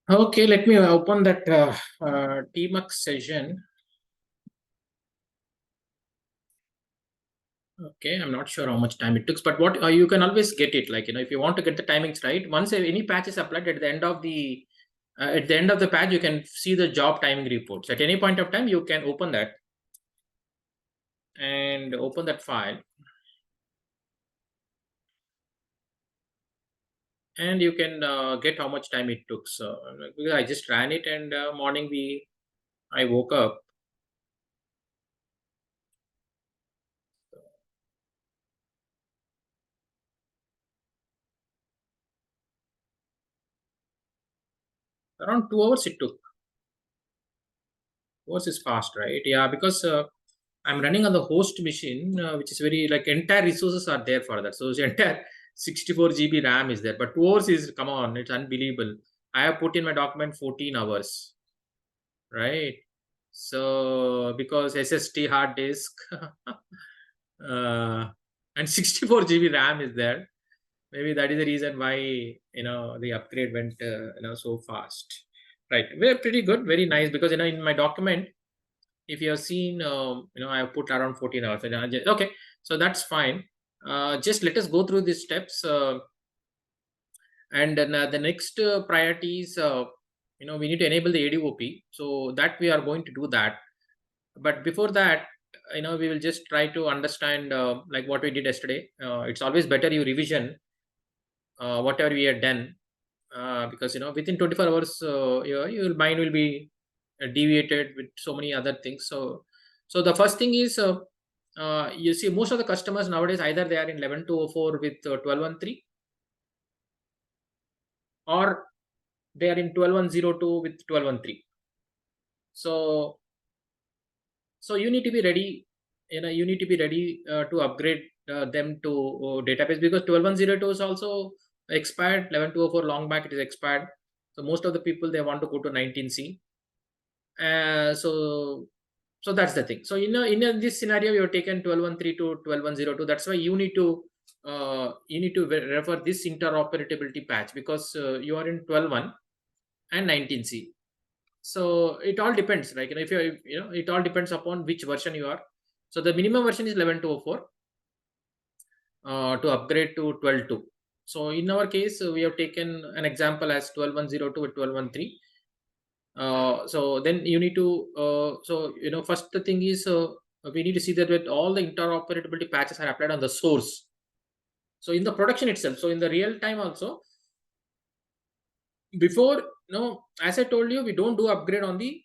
Okay, let me open that Tmux session. Okay, I'm not sure how much time it took, but what you can always get it. Like, if you want to get the timings right, once any patch is applied at the end of the patch, you can see the job timing reports. At any point of time, you can open that and open that file, and you can get how much time it took. So because I just ran it, and morning I woke up around 2 hours. It took. 2 hours is fast, right? Yeah, because I'm running on the host machine, which is very like entire resources are there for that. So the entire 64 GB RAM is there. But 2 hours is, come on, it's unbelievable. I have put in my document 14 hours, right? So because SSD hard disk and 64 GB RAM is there. Maybe that is the reason why the upgrade went so fast. Right. We're pretty good, very nice because in my document, if you have seen, I have put around 14 hours. And okay, so that's fine. Just let us go through these steps. And then the next priority is, we need to enable the ADOP. So that we are going to do that. But before that, we will just try to understand like what we did yesterday. It's always better you revision whatever we had done, because within 24 hours your mind will be deviated with so many other things. So the first thing is, you see most of the customers nowadays, either they are in 11.204 with 12.13, or they are in 12.102 with 12.13. So you need to be ready, you need to be ready to upgrade them to database, because 12.102 is also expired. 11.204 long back it is expired. So most of the people, they want to go to 19C. So that's the thing. So in this scenario, you have taken 12.13 to 12.102. That's why you need to refer this interoperability patch, because you are in 12.1 and 19C. So it all depends, like if it all depends upon which version you are. So the minimum version is 11.204 to upgrade to 12.2. So in our case, we have taken an example as 12.102 with 12.13. So then you need to first the thing is, we need to see that with all the interoperability patches are applied on the source. So in the production itself, so in the real time also, before, as I told you, we don't do upgrade on the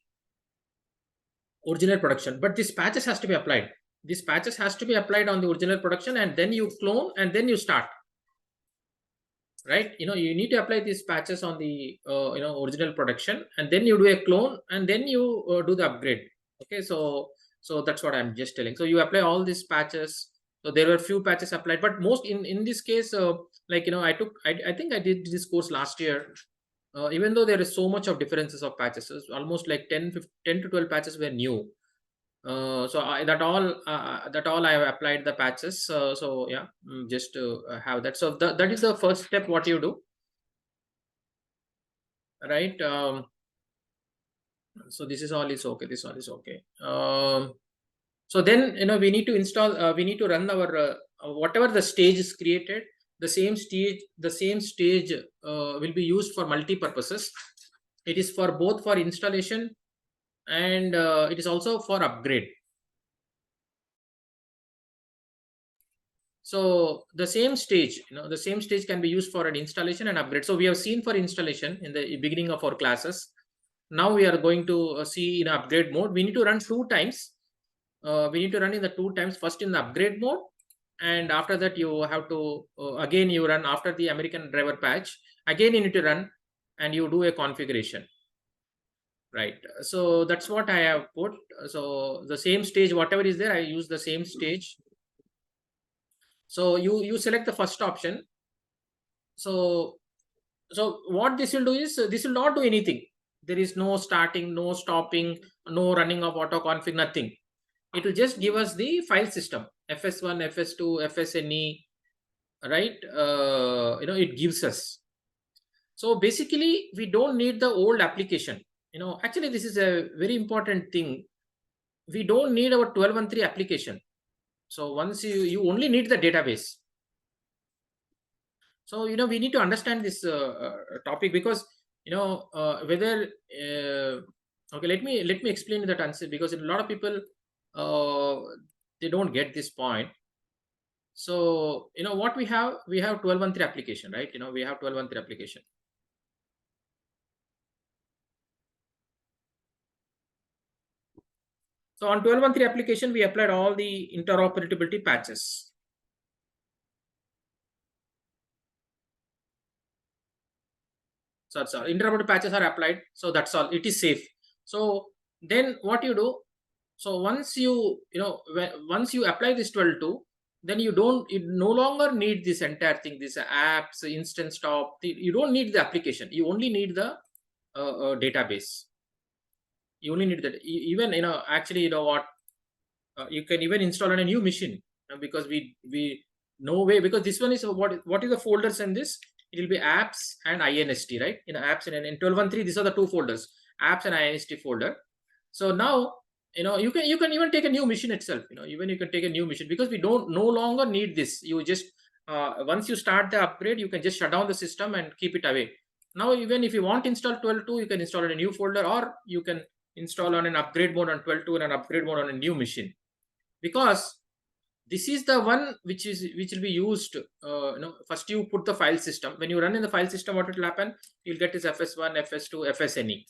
original production, but this patches has to be applied. This patches has to be applied on the original production, and then you clone, and then you start, right? You need to apply these patches on the original production, and then you do a clone, and then you do the upgrade. Okay, so that's what I'm just telling. So you apply all these patches. So there were few patches applied, but most in this case, like I think I did this course last year. Even though there is so much of differences of patches, it's almost like 10 to 12 patches were new. So that all I have applied the patches. So yeah, just to have that. So that is the first step. What you do, right? So this is all is okay. This all is okay. So then we need to install. We need to run our whatever the stage is created. The same stage will be used for multi purposes. It is for both for installation, and it is also for upgrade. So the same stage can be used for an installation and upgrade. So we have seen for installation in the beginning of our classes. Now we are going to see in upgrade mode. We need to run 2 times. We need to run in the 2 times, first in the upgrade mode, and after that you have to again you run after the American driver patch. Again you need to run, and you do a configuration, right? So that's what I have put. So the same stage, whatever is there, I use the same stage. So you select the first option. So so what this will do is, this will not do anything. There is no starting, no stopping, no running of auto config, nothing. It will just give us the file system, fs1, fs2, fsne, right? It gives us. So basically, we don't need the old application. Actually, this is a very important thing. We don't need our 12.13 application. So once you only need the database. So we need to understand this topic, because whether okay, let me explain that answer, because a lot of people they don't get this point. So what we have 12.13 application, right? We have 12.13 application. So on 12.13 application, we applied all the interoperability patches. So interoperability patches are applied. So that's all. It is safe. So then what you do? So once once you apply this 12.2, then you no longer need this entire thing, this apps, instance top. You don't need the application. You only need the database. You only need that. Even actually, what you can even install on a new machine, because we no way, because this one is what is the folders in this? It will be apps and inst, right? Apps and in 12.13, these are the two folders, apps and inst folder. So now you can even take a new machine itself. Even you can take a new machine, because we don't no longer need this. You just once you start the upgrade, you can just shut down the system and keep it away. Now even if you want to install 12.2, you can install in a new folder, or you can install on an upgrade mode on 12.2 and an upgrade mode on a new machine, because this is the one which will be used. First you put the file system. When you run in the file system, what will happen? You'll get this fs1, fs2, fsne,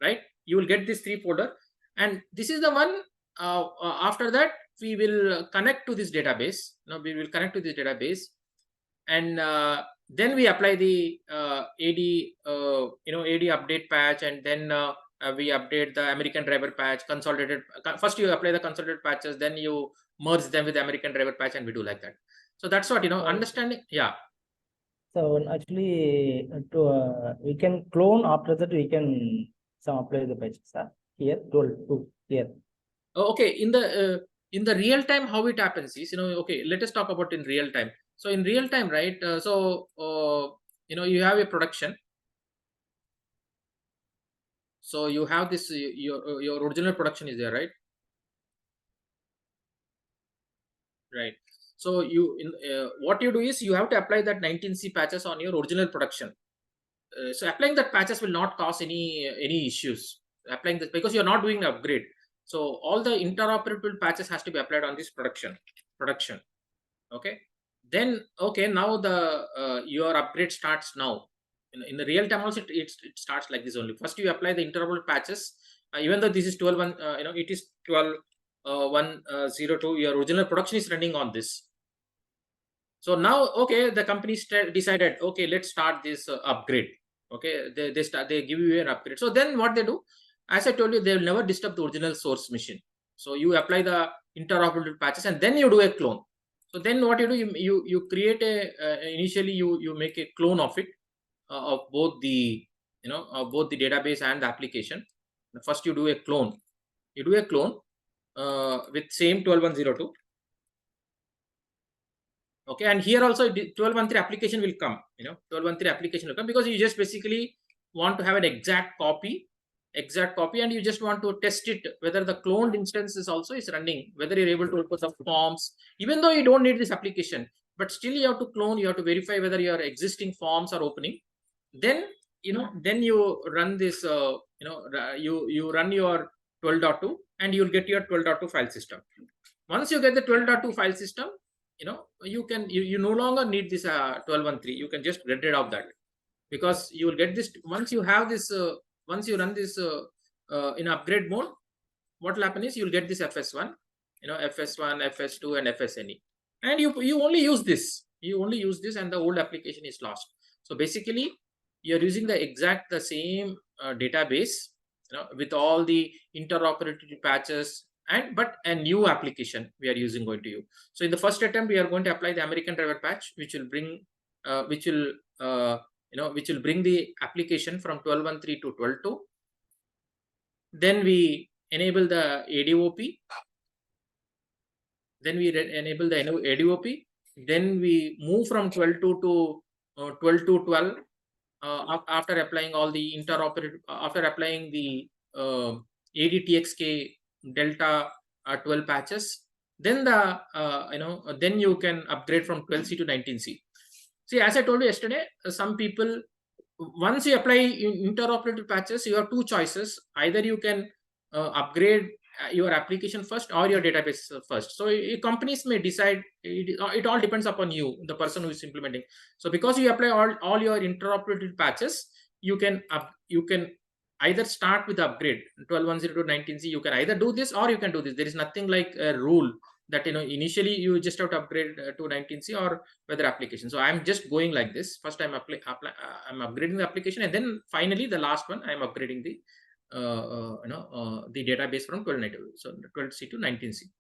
right? You will get this 3 folder, and this is the one. After that, we will connect to this database. We will connect to this database, and then we apply the AD update patch, and then we update the American driver patch, consolidated. First you apply the consolidated patches, then you merge them with the American driver patch, and we do like that. So that's what understanding. Yeah. So actually, we can clone. After that, we can apply the patches. Here, 12.2 here. Okay, in the real time, how it happens is, okay, let us talk about in real time. So in real time, right? You have a production. So you have this your original production is there, right? Right. So what you do is you have to apply that 19C patches on your original production. So applying that patches will not cause any issues. Applying this, because you're not doing an upgrade. So all the interoperable patches has to be applied on this production. Okay. Then okay, now the your upgrade starts now. In the real time also it starts like this only. First you apply the interoperable patches. Even though this is 12.1, it is 12.1.02. Your original production is running on this. So now, okay, the company decided, okay, let's start this upgrade. Okay, they give you an upgrade. So then what they do, as I told you, they will never disturb the original source machine. So you apply the interoperable patches, and then you do a clone. So then what you do, you create initially you make a clone of it, of both the both the database and the application. First you do a clone. You do a clone with same 12.1.02. Okay, and here also 12.13 application will come. 12.13 application will come, because you just basically want to have an exact copy, and you just want to test it whether the cloned instance is also is running, whether you're able to open some forms, even though you don't need this application, but still you have to clone. You have to verify whether your existing forms are opening. Then then you run this. You run your 12.2, and you'll get your 12.2 file system. Once you get the 12.2 file system, you no longer need this 12.13. You can just get rid of that, because you will get this once you have this. Once you run this in upgrade mode, what will happen is you'll get this fs1, fs1, fs2, and fsne, and you only use this. And the old application is lost. So basically, you're using the same database, with all the interoperability patches, but a new application we are going to use. So in the first attempt, we are going to apply the American driver patch, which will bring which will bring the application from 12.13 to 12.2. Then we enable the ADOP. Then we move from 12.2 to 12.2.12. after applying all the after applying the ADTXK Delta 12 patches, then then you can upgrade from 12C to 19C. See, as I told you yesterday, some people, once you apply interoperative patches, you have two choices. Either you can upgrade your application first or your database first. So companies may decide, it all depends upon you, the person who is implementing. So because you apply all your interoperative patches, you can either start with the upgrade 12.10 to 19C. You can either do this or you can do this. There is nothing like a rule that initially you just have to upgrade to 19C or whether application. So I'm just going like this. First I'm upgrading the application, and then finally the last one I'm upgrading the the database from 12C to 19C.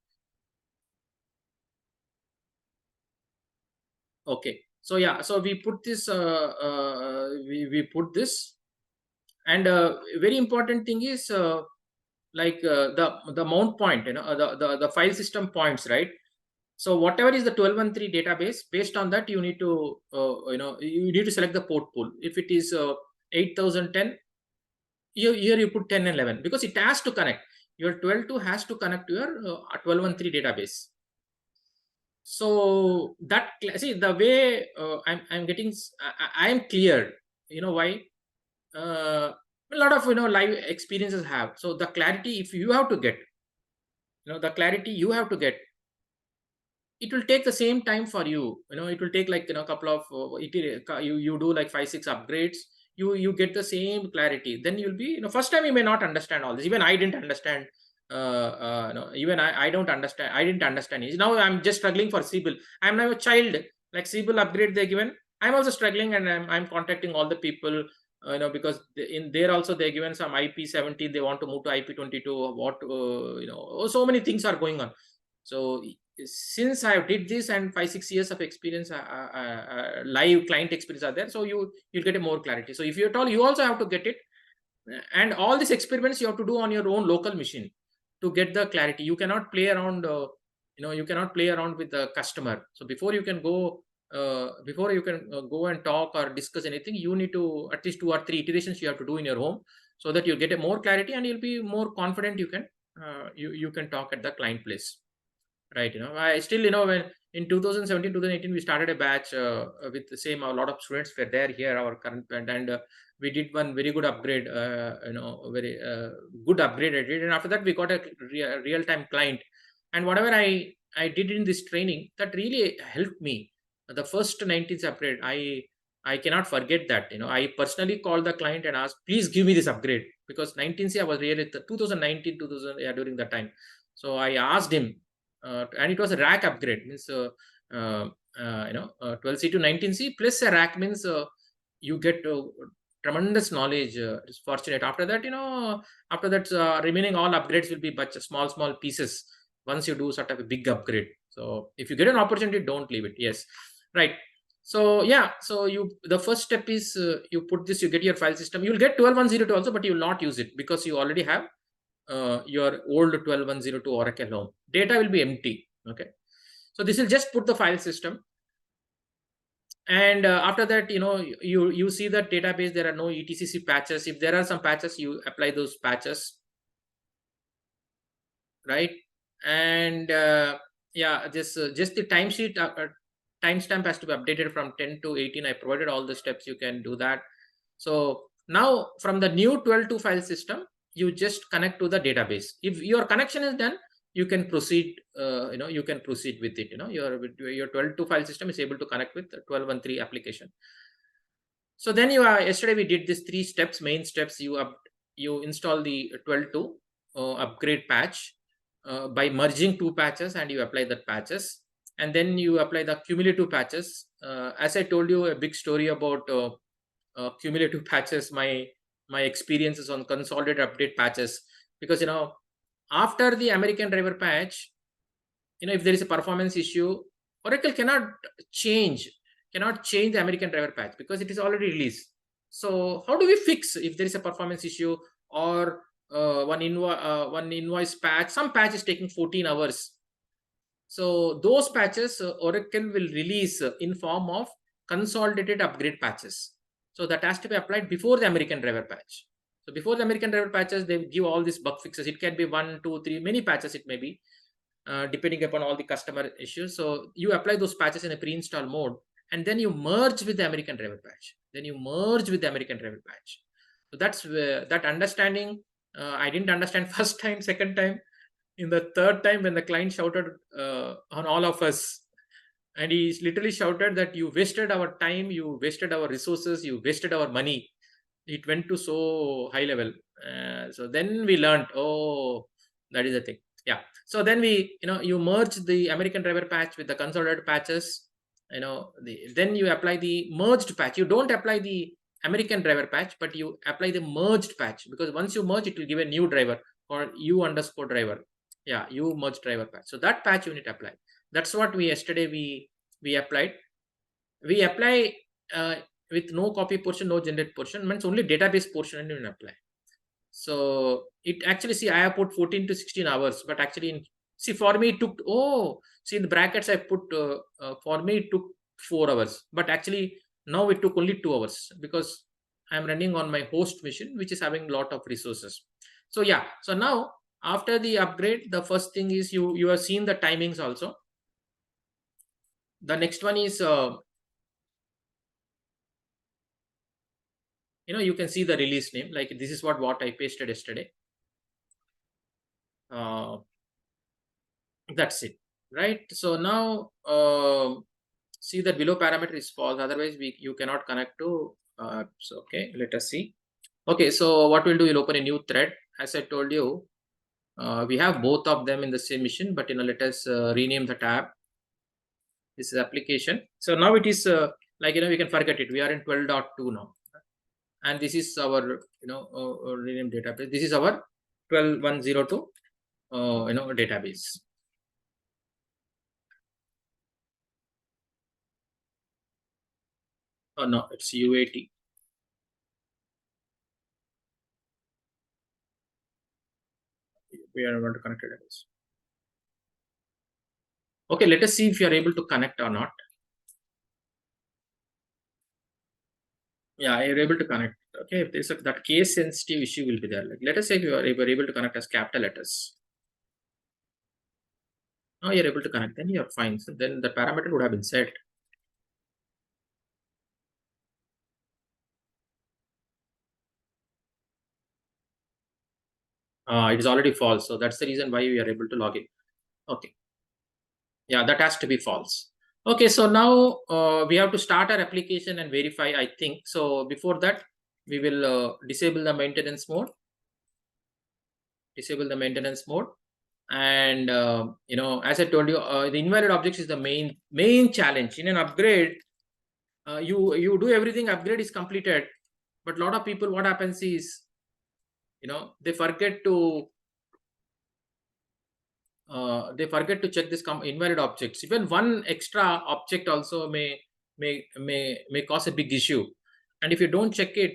Okay, so yeah, so we put this we put this, and very important thing is the mount point, the file system points, right? So whatever is the 12.13 database, based on that you need to you need to select the port pool. If it is 8010, here you put 10 and 11 because it has to connect. Your 12.2 has to connect to your 12.13 database. So that, see, the way I'm getting, I am clear. Why? A lot of live experiences have. So the clarity, if you have to get, the clarity you have to get, it will take the same time for you. It will take like a couple of you do like 5-6 upgrades. You get the same clarity. Then you'll be, first time you may not understand all this. Even I didn't understand. Even I don't understand. I didn't understand it. Now I'm just struggling for Siebel. I'm now a child. Like Siebel upgrade they're given, I'm also struggling, and I'm contacting all the people. Because in there also they're given some IP17. They want to move to IP22. What so many things are going on. So since I did this and 5-6 years of experience, live client experience are there, so you'll get a more clarity. So if you're told, you also have to get it, and all these experiments you have to do on your own local machine to get the clarity. You cannot play around. You cannot play around with the customer. So before you can go and talk or discuss anything, you need to at least 2 or 3 iterations you have to do in your home, so that you get a more clarity and you'll be more confident. You can you can talk at the client place. Right, I still, when in 2017, 2018, we started a batch with the same, a lot of students were there here, our current plant, and we did one very good upgrade, very good upgrade I did. And after that, we got a real-time client. And whatever I did in this training, that really helped me. The first 19th upgrade, I cannot forget that. I personally called the client and asked, please give me this upgrade, because 19C I was really 2019, 2000, yeah, during that time. So I asked him, and it was a rack upgrade, means 12C to 19C plus a rack, means you get tremendous knowledge. It's fortunate. After that, remaining all upgrades will be but small pieces once you do sort of a big upgrade. So if you get an opportunity, don't leave it. Yes, right. So yeah, so the first step is you put this, you get your file system. You'll get 12.102 also, but you will not use it because you already have your old 12.102 Oracle home. Data will be empty. Okay, so this will just put the file system, and after that, you see that database, there are no ETCC patches. If there are some patches, you apply those patches, right? And yeah, just the timesheet timestamp has to be updated from 10 to 18. I provided all the steps. You can do that. So now from the new 12.2 file system, you just connect to the database. If your connection is done, you can proceed. You can proceed with it. Your 12.2 file system is able to connect with the 12.1.3 application. So then yesterday we did these 3 steps, main steps. You install the 12.2 upgrade patch by merging 2 patches, and you apply the patches, and then you apply the cumulative patches. As I told you a big story about cumulative patches, my experiences on consolidated update patches, because after the American driver patch, if there is a performance issue, Oracle cannot change the American driver patch because it is already released. So how do we fix if there is a performance issue, or one invoice patch? Some patch is taking 14 hours. So those patches Oracle will release in form of consolidated upgrade patches. So that has to be applied before the American driver patch. So before the American driver patches, they give all these bug fixes. It can be 1, 2, 3, many patches it may be, depending upon all the customer issues. So you apply those patches in a pre-install mode, and then you merge with the American driver patch. So that's that understanding. I didn't understand first time, second time. In the third time, when the client shouted on all of us, and he literally shouted that you wasted our time, you wasted our resources, you wasted our money. It went to so high level. So then we learned, oh, that is the thing. Yeah. So then we, you merge the American driver patch with the consolidated patches. Then you apply the merged patch. You don't apply the American driver patch, but you apply the merged patch, because once you merge, it will give a new driver or U_driver. Yeah, you merge driver patch. So that patch you need to apply. That's what yesterday we applied. We apply with no copy portion, no generate portion, means only database portion and you apply. So it actually, see, I have put 14 to 16 hours, but actually, see, for me it took, see, in the brackets I put, for me it took 4 hours, but actually now it took only 2 hours, because I'm running on my host machine, which is having a lot of resources. So yeah, so now after the upgrade, the first thing is you have seen the timings also. The next one is, you can see the release name, like this is what I pasted yesterday. That's it, right? So now see that below parameter is false, otherwise you cannot connect to so okay, let us see. Okay, so what we'll do, we'll open a new thread. As I told you, we have both of them in the same mission, but let us rename the tab. This is application. So now it is like, we can forget it. We are in 12.2 now, and this is our rename database. This is our 12.102 database. Oh no, it's UAT. We are going to connect database. Okay, let us see if you are able to connect or not. Yeah, you're able to connect. Okay, if there's that case sensitive issue will be there. Like, let us say if you are able to connect as capital letters. Now you're able to connect, then you're fine. So then the parameter would have been set. It is already false. So that's the reason why we are able to log in. Okay. Yeah, that has to be false. Okay, so now we have to start our application and verify, I think. So before that, we will disable the maintenance mode. And as I told you, the invalid objects is the main challenge in an upgrade. You do everything, upgrade is completed, but a lot of people, what happens is, they forget to check this invalid objects. Even one extra object also may cause a big issue, and if you don't check it,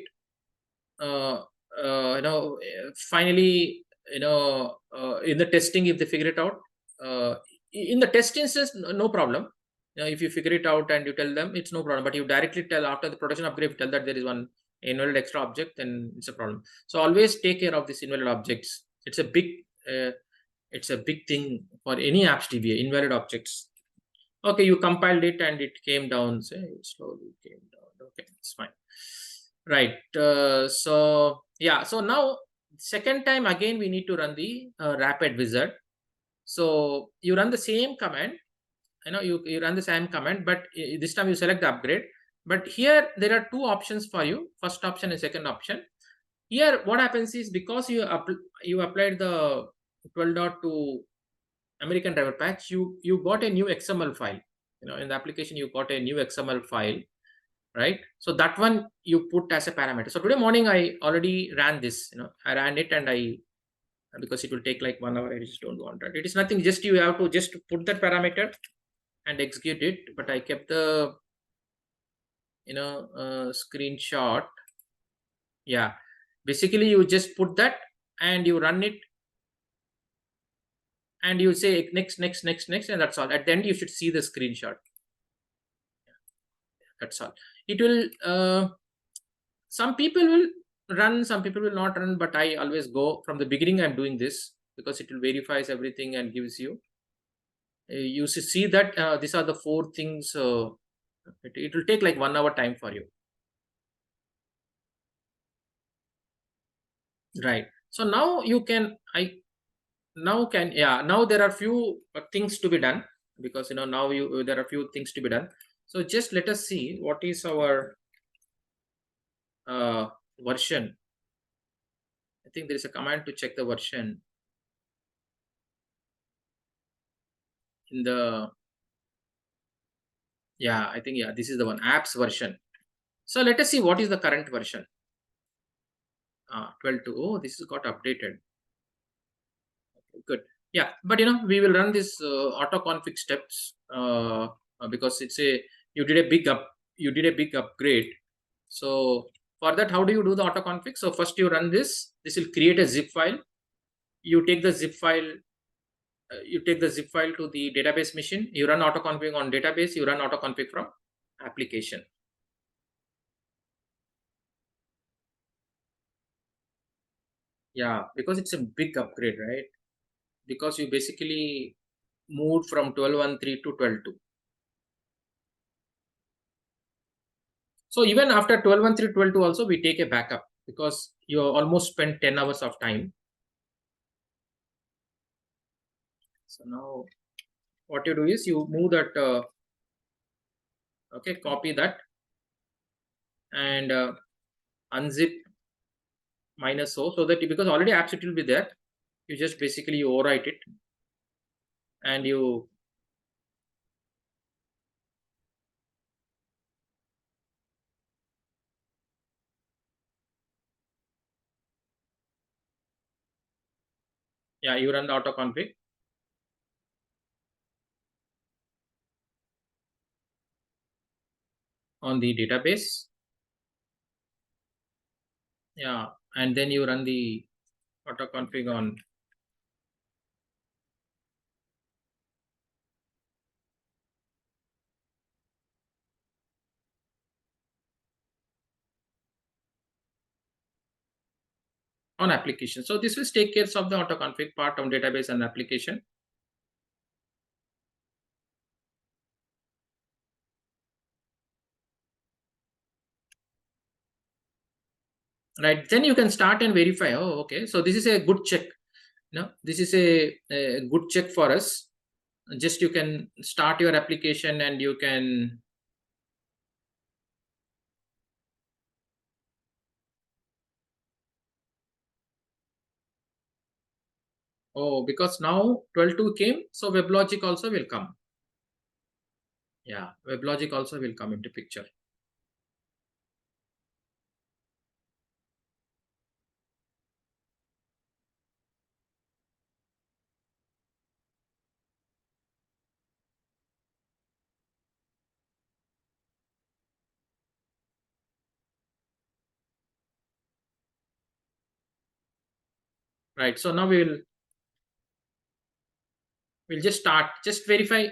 finally, in the testing, if they figure it out, in the test instance, no problem. If you figure it out and you tell them, it's no problem. But you directly tell after the production upgrade, you tell that there is one invalid extra object, then it's a problem. So always take care of these invalid objects. It's a big thing for any apps DBA, invalid objects. Okay, you compiled it and it came down. Say slowly came down. Okay, it's fine. Right. So yeah. So now second time again we need to run the rapid wizard. So you run the same command. You run the same command, but this time you select the upgrade. But here there are two options for you: first option and second option. Here what happens is, because you applied the 12.2 American driver patch, you got a new XML file. In the application you got a new XML file, right? So that one you put as a parameter. So today morning I already ran this. I ran it, and because it will take like 1 hour, I just don't want that. It is nothing. Just you have to just put that parameter and execute it. But I kept the screenshot. Yeah, basically you just put that and you run it, and you say next, and that's all. At the end you should see the screenshot. That's all. It will some people will run, some people will not run, but I always go from the beginning. I'm doing this because it will verifies everything and gives you. You see that these are the 4 things. It will take like 1 hour time for you. Right. So now you can, now there are few things to be done, because now there are few things to be done. So just let us see what is our version. I think there is a command to check the version in the, I think, this is the one, apps version. So let us see what is the current version. 12.2. Oh, this has got updated. Okay, good. Yeah, but we will run this auto config steps because it's you did a big upgrade. So for that, how do you do the auto config? So first you run this. This will create a zip file. You take the zip file. You take the zip file to the database machine. You run auto config on database. You run auto config from application. Yeah, because it's a big upgrade, right? Because you basically moved from 12.13 to 12.2. So even after 12.13, 12.2 also we take a backup, because you almost spent 10 hours of time. So now what you do is you move that, okay, copy that and unzip -o, so that because already apps it will be there, you just basically overwrite it and you you run the auto config on the database. Yeah, and then you run the auto config on application. So this will take care of the auto config part on database and application. Right, then you can start and verify. Oh, okay, so this is a good check. This is a good check for us. Just you can start your application and you can because now 12.2 came, so WebLogic also will come. Yeah, WebLogic also will come into picture. Right, so now we'll just start, just verify,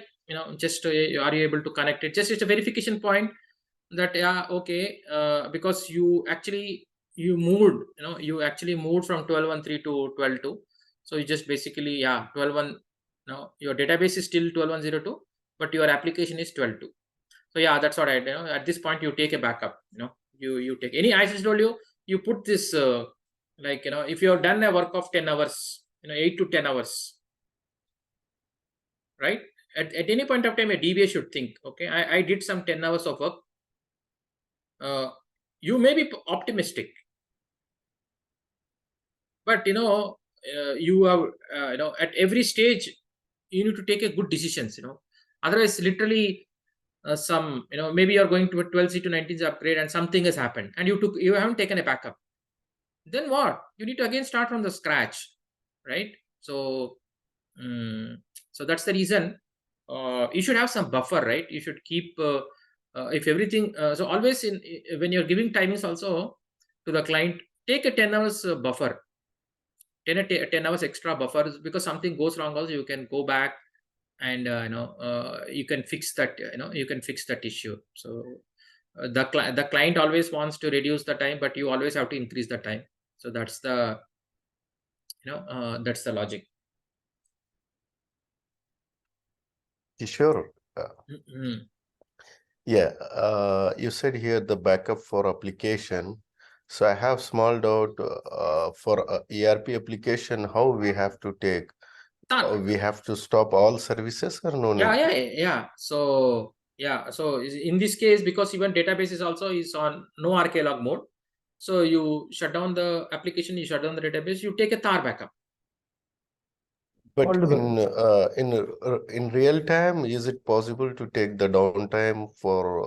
just are you able to connect it? Just it's a verification point that okay, because you actually moved, you actually moved from 12.13 to 12.2. So you just basically 12.1. Your database is still 12.102, but your application is 12.2. So that's what I at this point you take a backup. You take any, I just told you, you put this like if you have done a work of 10 hours, 8 to 10 hours, right? At any point of time a DBA should think, okay, I did some 10 hours of work. You may be optimistic, but you have at every stage you need to take a good decisions. Otherwise literally some maybe you're going to a 12c to 19c upgrade and something has happened and you haven't taken a backup. Then what? You need to again start from the scratch, right? So so that's the reason you should have some buffer, right? You should keep if everything so always when you're giving timings also to the client, take a 10 hours buffer, 10 hours extra buffer, because something goes wrong also you can go back and you can fix that, you can fix that issue. So the client always wants to reduce the time, but you always have to increase the time. So that's the that's the logic. Sure. Mhm. Yeah, you said here the backup for application. So I have small doubt for ERP application, how we have to take? Done. We have to stop all services or no need? Yeah. So in this case, because even database is also is on no RK-log mode, so you shut down the application, you shut down the database, you take a tar backup. But All the in real time, is it possible to take the downtime for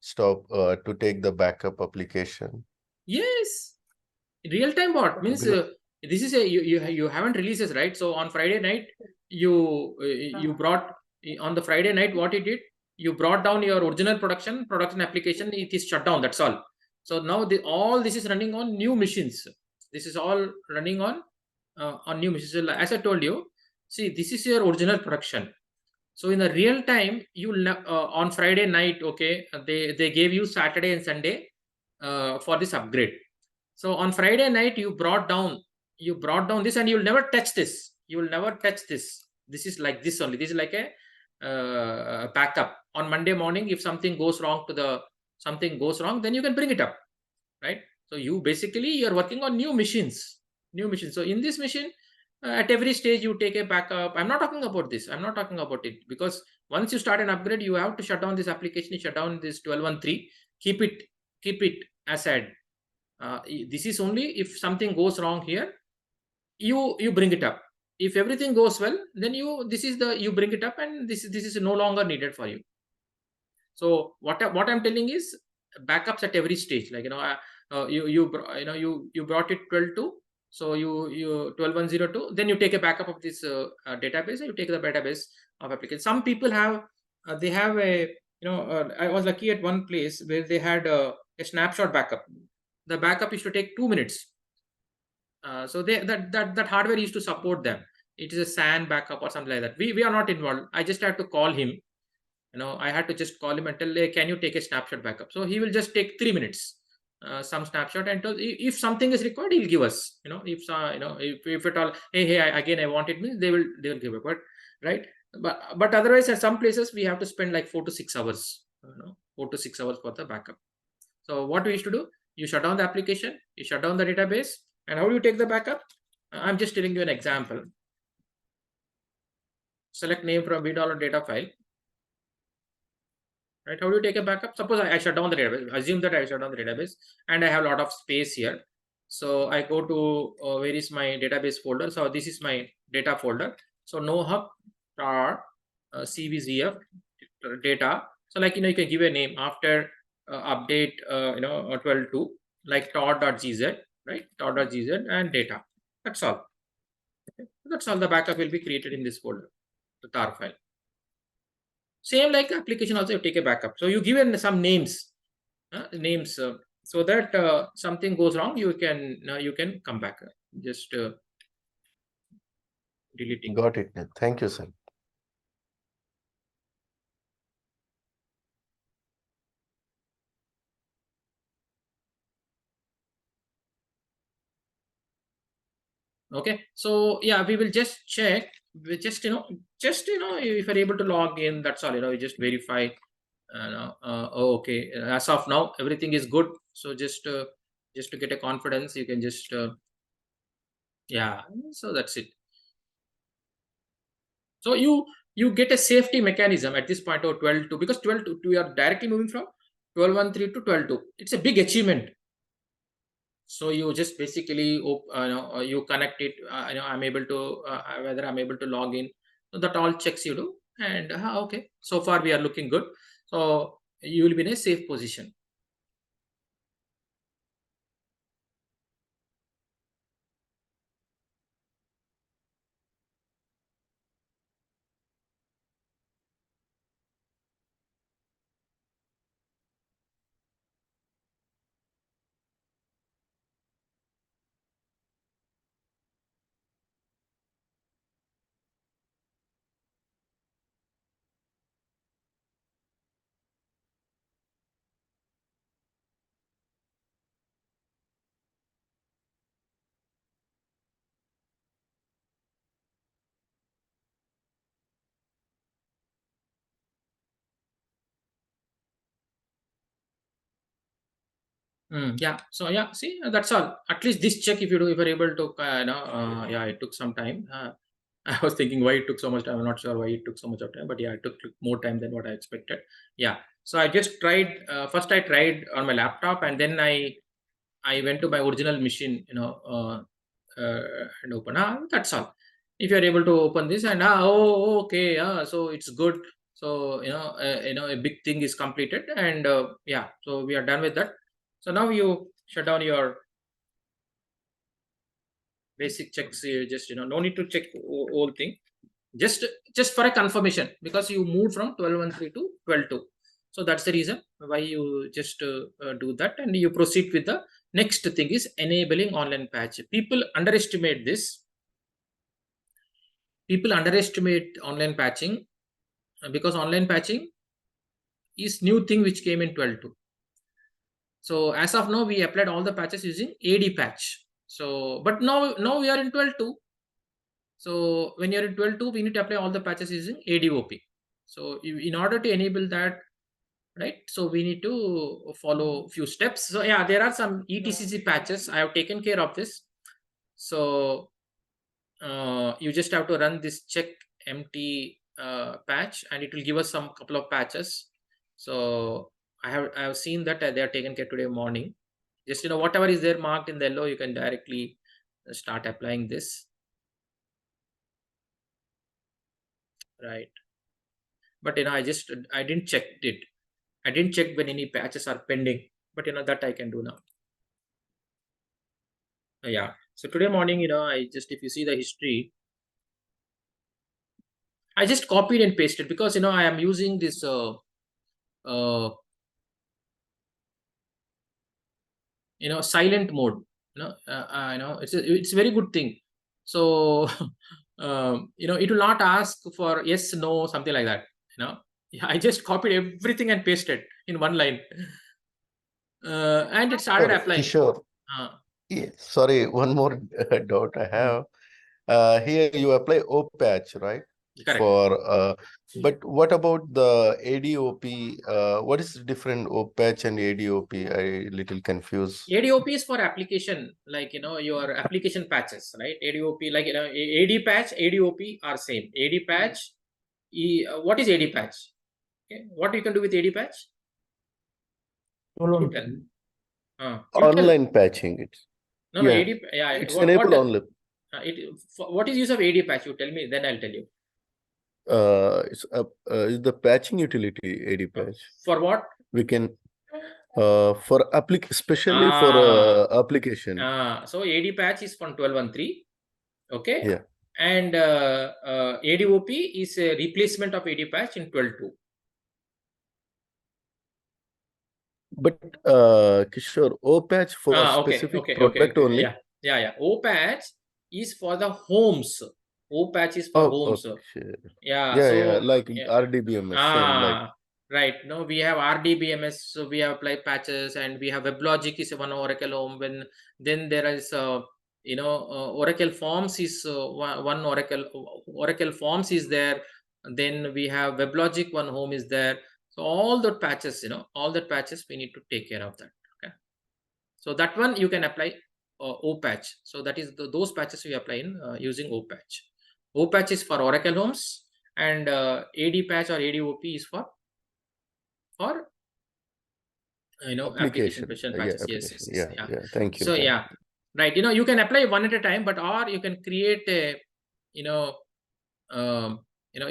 stop to take the backup application? Yes, real time what means Because this is a you haven't releases, right? So on Friday night you brought on the Friday night what you did, you brought down your original production application, it is shut down, that's all. So now all this is running on new machines. This is all running on new machines. So as I told you, see, this is your original production. So in the real time, on Friday night, okay, they gave you Saturday and Sunday for this upgrade. So on Friday night, you brought down this, and you'll never touch this. You will never touch this. This is like this only. This is like a backup. On Monday morning, if something goes wrong then you can bring it up, right? So you're working on new machines. So in this machine, at every stage you take a backup. I'm not talking about this. I'm not talking about it, because once you start an upgrade, you have to shut down this application, shut down this 12.1.3, keep it aside. This is only if something goes wrong here, you bring it up. If everything goes well, then you bring it up, and this is no longer needed for you. So what I'm telling is backups at every stage. Like you brought it 12.2, so you 12.1.0.2, then you take a backup of this database, and you take the database of application. Some people have they have a I was lucky at one place where they had a snapshot backup. The backup used to take 2 minutes. So that hardware used to support them. It is a SAN backup or something like that. We are not involved. I just had to call him. I had to just call him and tell, hey, can you take a snapshot backup? So he will just take 3 minutes, some snapshot, and if something is required, he'll give us. If at all, hey, I want it, means they will give it. But right, but otherwise, at some places we have to spend like 4 to 6 hours. 4 to 6 hours for the backup. So what we used to do, you shut down the application, you shut down the database, and how do you take the backup? I'm just telling you an example. Select name from $B data file. Right? How do you take a backup? Suppose I shut down the database. Assume that I shut down the database and I have a lot of space here. So I go to where is my database folder? So this is my data folder. So nohub tar cvzf data. So like you can give a name after update 12.2, like tar.gz, right? Tar.gz and data. That's all. Okay. That's all. The backup will be created in this folder, the tar file. Same like application also, you take a backup. So you give in some names, so that something goes wrong, you can come back. Just deleting. got it. Thank you, sir. Okay, so yeah, we will just check. We just if you're able to log in, that's all. You just verify. Okay, as of now everything is good. So just to get a confidence, you can just yeah. So that's it. So you get a safety mechanism at this point of 12.2, because 12.2 we are directly moving from 12.1.3 to 12.2. It's a big achievement. So you just basically you connect it. I'm able to whether I'm able to log in. So that all checks you do, and okay. So far we are looking good. So you will be in a safe position. Yeah. So yeah, see, that's all. At least this check, if you do, if you're able to, yeah, it took some time. I was thinking why it took so much time. I'm not sure why it took so much of time, but yeah, it took more time than what I expected. Yeah. So I just tried. First, I tried on my laptop, and then I went to my original machine. And open. That's all. If you're able to open this and okay, so it's good. So a big thing is completed, and yeah, so we are done with that. So now you shut down your basic checks. You just no need to check whole thing. Just for a confirmation, because you moved from 12.13 to 12.2. So that's the reason why you just do that, and you proceed with the next thing is enabling online patch. People underestimate this. People underestimate online patching because online patching is new thing which came in 12.2. So as of now, we applied all the patches using AD patch. So, but now we are in 12.2. So when you're in 12.2, we need to apply all the patches using ADOP. So in order to enable that, right? So we need to follow few steps. So yeah, there are some ETCC patches. I have taken care of this. So you just have to run this check empty patch, and it will give us some couple of patches. So I have seen that they are taken care today morning. Just whatever is there marked in the yellow, you can directly start applying this, right? But I didn't check it. I didn't check when any patches are pending, but that I can do now. Yeah. So today morning, I just, if you see the history, I just copied and pasted because I am using this silent mode. It's a very good thing. So it will not ask for yes, no, something like that. Yeah, I just copied everything and pasted in one line, and it started applying. Kishore, yeah, sorry, one more doubt I have. Here you apply OPatch, right? Correct. But what about the ADOP? What is the different OPatch and ADOP? I little confused. ADOP is for application, like your application patches, right? ADOP, like AD patch, ADOP are same. AD patch, what is AD patch? Okay, what you can do with AD patch? You tell. You tell. Online patching, it's No, yeah, AD, yeah. it's enabled online. What is use of AD patch? You tell me, then I'll tell you. Is the patching utility AD patch? For what? We can for especially for application. So AD patch is from 12.13. Okay. Yeah. And ADOP is a replacement of AD patch in 12.2. But Kishore, OPatch for specific product only. Yeah. OPatch is for the homes. OPatch is for homes. Okay. Yeah. Like RDBMS. Same like. Right. No, we have RDBMS, so we have applied patches, and we have WebLogic is one Oracle home. Then there is Oracle Forms is one Oracle Forms is there. Then we have WebLogic, one home is there. So all the patches, all the patches, we need to take care of that. Okay. So that one you can apply OPatch. So that is those patches we apply in using OPatch. OPatch is for Oracle homes, and AD patch or ADOP is for application patches. Yeah. Thank you. So yeah, right. You can apply one at a time, but or you can create a you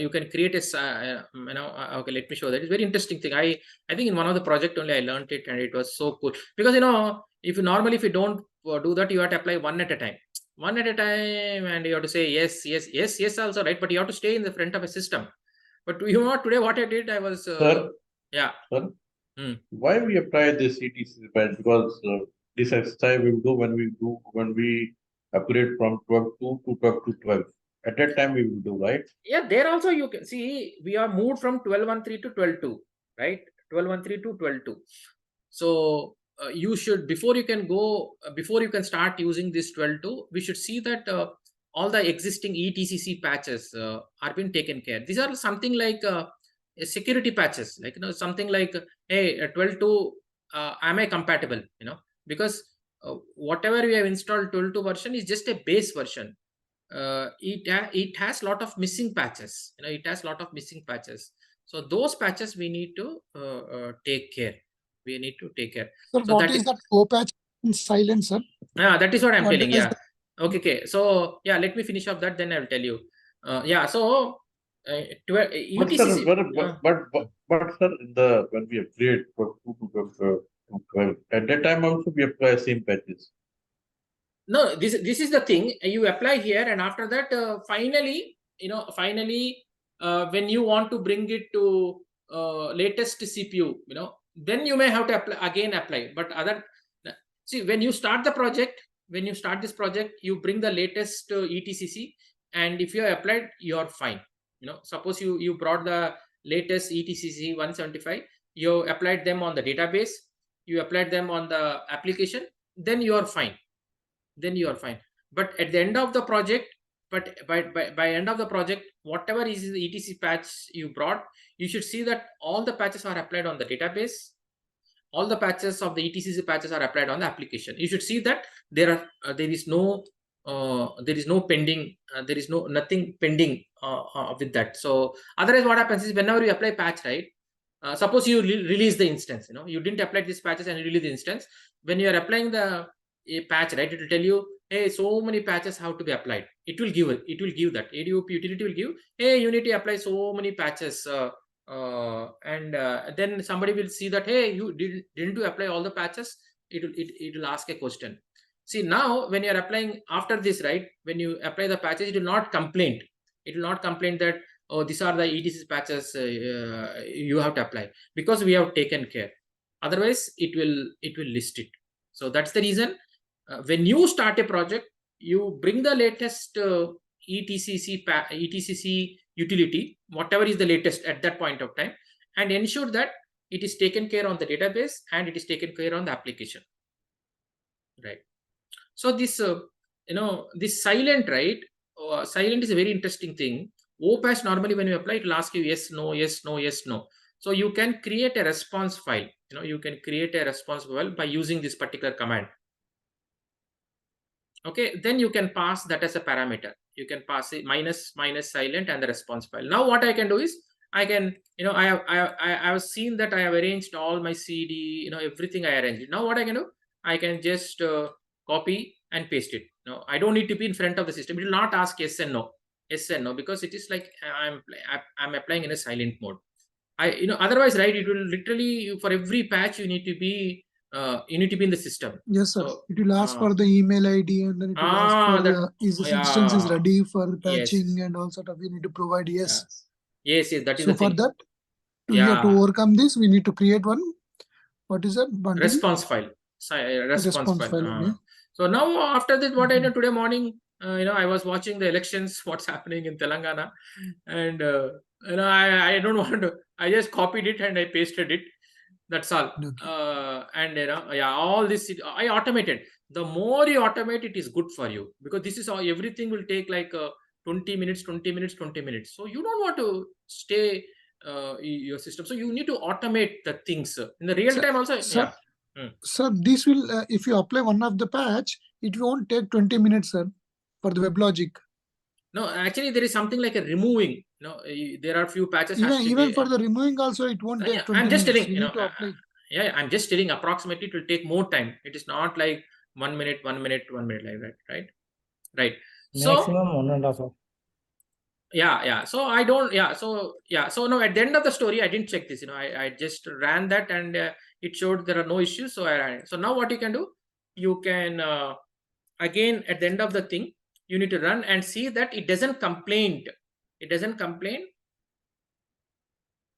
can create a okay, let me show that. It's very interesting thing. I think in one of the project only I learned it, and it was so cool because if you don't do that, you have to apply one at a time, and you have to say yes also, right? But you have to stay in the front of a system. But today what I did, I was Sir, yeah. Sir, why we apply this ETC patch? Because this exercise we will do when we upgrade from 12.2 to 12.12. At that time we will do, right? Yeah, there also you can see we are moved from 12.13 to 12.2, right? 12.13 to 12.2. So you should, before you can start using this 12.2, we should see that all the existing ETCC patches are being taken care. These are something like security patches, like something like, hey, 12.2, am I compatible? because whatever we have installed 12.2 version is just a base version. It has lot of missing patches. It has lot of missing patches. So those patches we need to take care. We need to take care. Sir, So what that is is- that co-patch in silent, sir? that is what I'm What telling. is Yeah. Okay. So yeah, let me finish up that. Then I will tell you. Yeah. So But ETCC. sir, but sir, when we upgrade from 2 to 12, at that time also we apply same patches. No, this is the thing. You apply here, and after that, finally, when you want to bring it to latest CPU, then you may have to apply. But see, when you start this project, you bring the latest ETCC, and if you have applied, you are fine. Suppose you brought the latest ETCC 175, you applied them on the database, you applied them on the application, then you are fine. But at the end of the project, by end of the project, whatever is the ETC patch you brought, you should see that all the patches are applied on the database. All the patches of the ETCC patches are applied on the application. You should see that there is no pending. There is nothing pending with that. So otherwise, what happens is whenever you apply patch, right? Suppose you release the instance. You didn't apply these patches and you release the instance. When you are applying a patch, right, it will tell you, hey, so many patches have to be applied. It will give that. ADOP utility will give, hey, you need to apply so many patches. And then somebody will see that, hey, you didn't you apply all the patches? It will ask a question. See, now when you are applying after this, right, when you apply the patches, it will not complain. It will not complain that, oh, these are the ETC patches you have to apply, because we have taken care. Otherwise, it will list it. So that's the reason. When you start a project, you bring the latest ETCC utility, whatever is the latest at that point of time, and ensure that it is taken care on the database and it is taken care on the application. Right. So this, this silent, right? Silent is a very interesting thing. OPatch normally when you apply, it will ask you yes, no, yes, no, yes, no. So you can create a response file. You can create a response file by using this particular command. Okay, then you can pass that as a parameter. You can pass it minus silent and the response file. Now what I can do is I can, I have seen that I have arranged all my CD, everything I arranged. Now what I can do, I can just copy and paste it. No, I don't need to be in front of the system. It will not ask yes and no, because it is like I'm applying in a silent mode. Otherwise, right, it will literally, for every patch you need to be in the system. Yes, sir. So, It will ask for the email ID, and then it will ask for is this instance is ready for patching, and all sort of. We need to provide yes. Yes, that is So the for thing. that, to overcome this, we need to create one. What is that? Bundle? Response file. Response file. Okay. So now after that, what I did today morning, I was watching the elections, what's happening in Telangana, and I don't want to. I just copied it and I pasted it. That's all. Okay. And all this I automated. The more you automate, it is good for you, because this is how everything will take like 20 minutes. So you don't want to stay your system. So you need to automate the things in the real time also. Sir, sir, this will if you apply one of the patch, it won't take 20 minutes, sir, for the WebLogic. No, actually there is something like a removing. There are few patches. Even for the removing also, it won't take 20 I'm just minutes. telling, I'm just telling approximately it will take more time. It is not like 1 minute like that, right? Right. Maximum 1.5 hours. Yeah. So I don't. So no. At the end of the story, I didn't check this. I just ran that and it showed there are no issues. So I ran it. So now what you can do? You can again at the end of the thing, you need to run and see that it doesn't complain.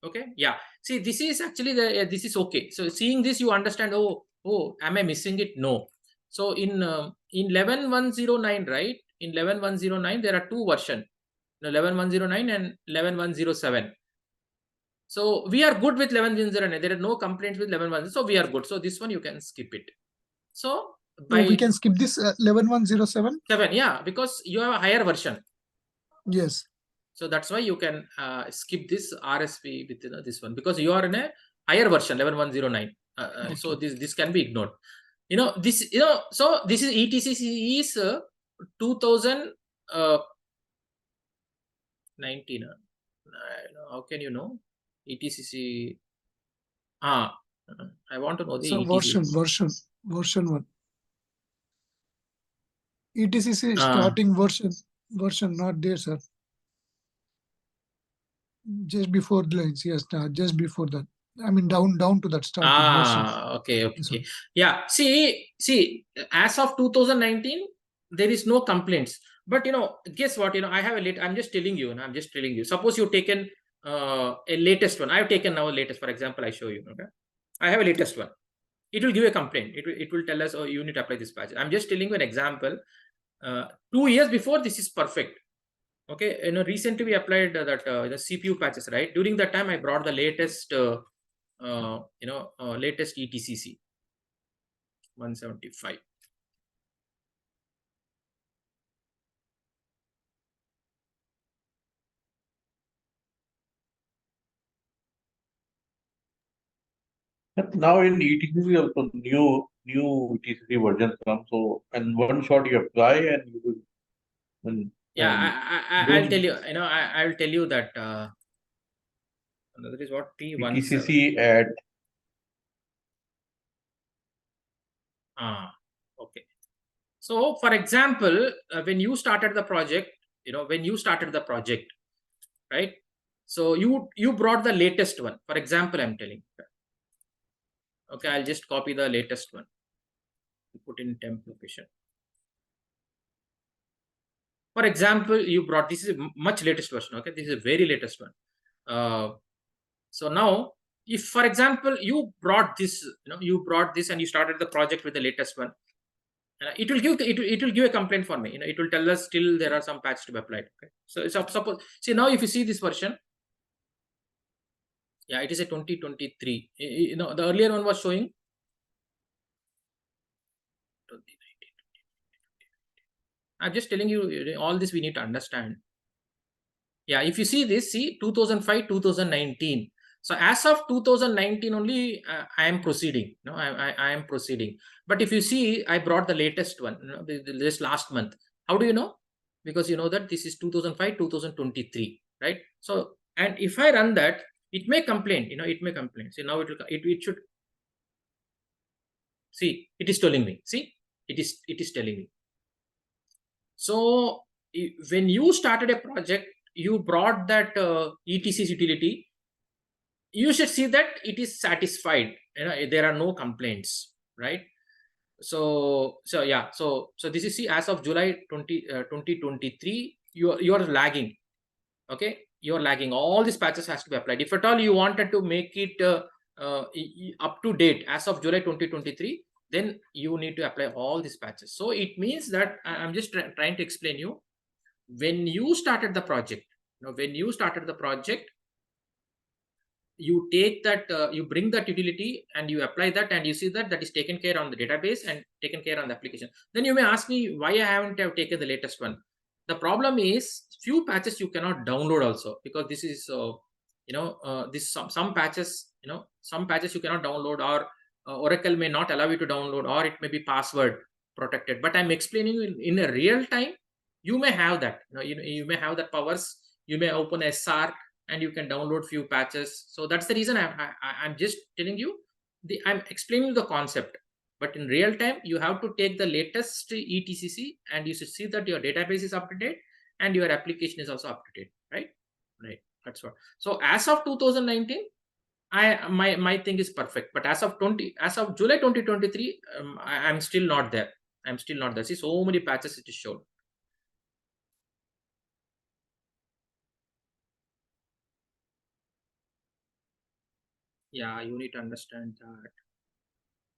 Okay. Yeah. See, this is actually this is okay. So seeing this, you understand. Oh, am I missing it? No. So in 11.109, right? In 11.109, there are two versions. 11.109 and 11.107. So we are good with 11.109. There are no complaints with 11.1. So we are good. So this one you can skip it. So we can skip this 11.107. Yeah, because you have a higher version. Yes. So that's why you can skip this RSP with this one, because you are in a higher version 11.109. Okay. So this can be ignored. this, so this is ETCC is 2019. How can you know? ETCC. I want to know the So ETCC. version 1. ETCC Ah. starting version not there, sir. Just before the lines, yes, just before that. I mean down to that starting version. Okay. This one. Yeah, see, as of 2019, there is no complaints. But guess what? I have I'm just telling you, and I'm just telling you. Suppose you've taken a latest one. I've taken now a latest, for example, I show you. Okay, I have a latest one. It will give a complaint. It will tell us, oh, you need to apply this patch. I'm just telling you an example. 2 years before, this is perfect. Okay, recently we applied that the CPU patches, right? During that time, I brought the latest, latest ETCC 175. But now in ETCC also new ETCC versions come. So and one shot you apply and you will. I'll tell you. I will tell you that. That is what P17. ETCC at. Okay. So, for example, when you started the project, right? So you brought the latest one. For example, I'm telling. Okay, I'll just copy the latest one. Put in temp location. For example, you brought, this is a much latest version. Okay, this is a very latest one. So now, if for example you brought this, and you started the project with the latest one, it will give a complaint for me. It will tell us still there are some patches to be applied. Okay, so suppose, see, now if you see this version, yeah, it is a 2023. The earlier one was showing 2019. I'm just telling you, all this we need to understand. Yeah, if you see this, see 2005, 2019. So as of 2019 only, I am proceeding. I am proceeding. But if you see, I brought the latest one, this last month. How do you know? Because you know that this is 2005, 2023, right? So, and if I run that, it may complain. It may complain. See, now it should. See, it is telling me. See, it is telling me. So when you started a project, you brought that ETC's utility, you should see that it is satisfied. There are no complaints, right? So yeah, so this is, see, as of July 2023, you are lagging. Okay, you are lagging. All these patches has to be applied. If at all you wanted to make it up to date as of July 2023, then you need to apply all these patches. So it means that I'm just trying to explain you, when you started the project, you take that, you bring that utility and you apply that, and you see that is taken care on the database and taken care on the application. Then you may ask me why I haven't taken the latest one. The problem is few patches you cannot download also, because this is this some patches, some patches you cannot download, or Oracle may not allow you to download, or it may be password protected. But I'm explaining in a real time, you may have that. You may have that powers. You may open SR and you can download few patches. So that's the reason I'm just telling you. I'm explaining the concept. But in real time, you have to take the latest ETCC and you should see that your database is up to date and your application is also up to date, right? Right. That's what. So as of 2019, my thing is perfect. But as of July 2023, I'm still not there. See, so many patches it is shown. Yeah, you need to understand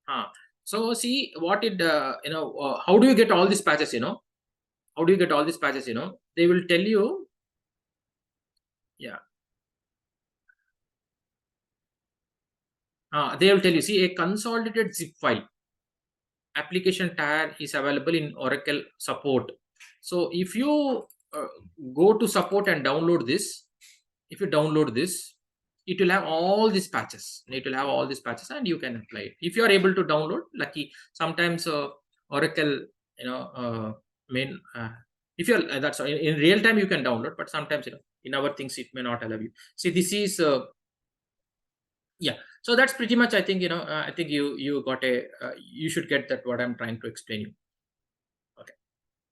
that. So see what it, how do you get all these patches, How do you get all these patches, They will tell you. Yeah. They will tell you, see, a consolidated zip file application tag is available in Oracle support. So if you go to support and download this, if you download this, it will have all these patches. It will have all these patches, and you can apply it if you are able to download. Lucky, sometimes Oracle, main. If you're that's in real time you can download, but sometimes in our things it may not allow you. See, this is yeah. So that's pretty much. I think I think you got a you should get that what I'm trying to explain you.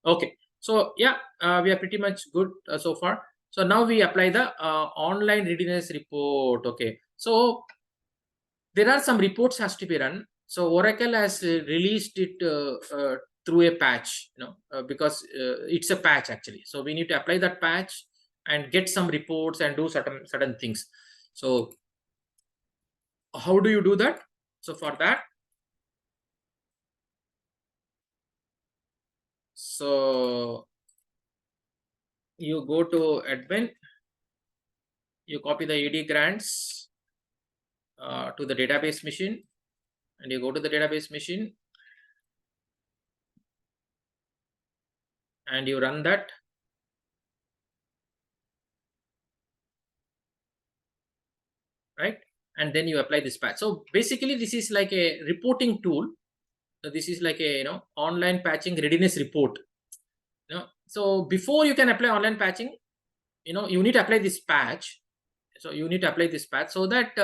Okay. So yeah, we are pretty much good so far. So now we apply the online readiness report. Okay. So there are some reports has to be run. So Oracle has released it through a patch, because it's a patch actually. So we need to apply that patch and get some reports and do certain things. So how do you do that? So for that, so you go to admin, you copy the AD grants to the database machine, and you go to the database machine and you run that. Right? And then you apply this patch. So basically this is like a reporting tool. So this is like a online patching readiness report. So before you can apply online patching, you need to apply this patch. So you need to apply this patch so that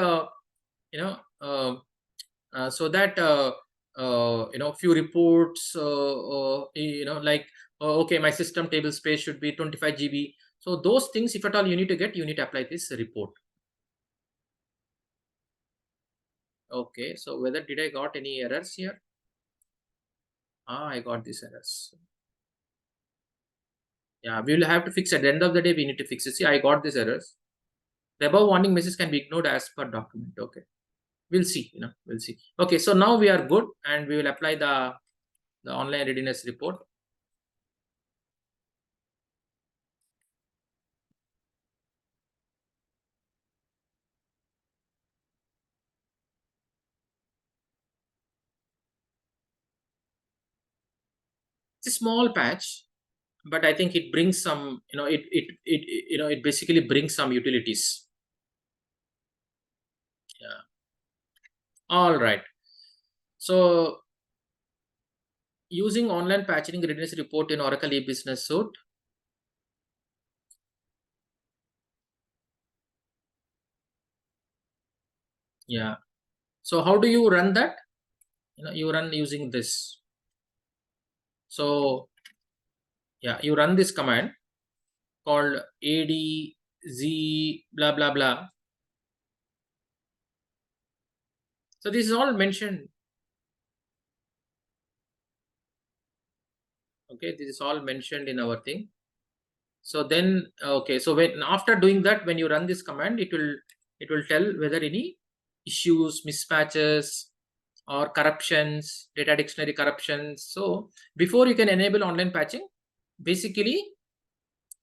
few reports like okay, my system table space should be 25 GB. So those things, if at all you need to apply this report. Okay, so whether did I got any errors here? I got these errors. Yeah, we will have to fix at the end of the day. We need to fix it. See, I got these errors. The above warning message can be ignored as per document. Okay, we'll see. We'll see. Okay, so now we are good, and we will apply the online readiness report. It's a small patch, but I think it brings some. It basically brings some utilities. Yeah. All right. So using online patching readiness report in Oracle E-Business Suite. Yeah. So how do you run that? You run using this. So yeah, you run this command called ADZ blah blah blah. So this is all mentioned. Okay, this is all mentioned in our thing. So then okay, so when after doing that, when you run this command, it will tell whether any issues, mismatches, or corruptions, data dictionary corruptions. So before you can enable online patching, basically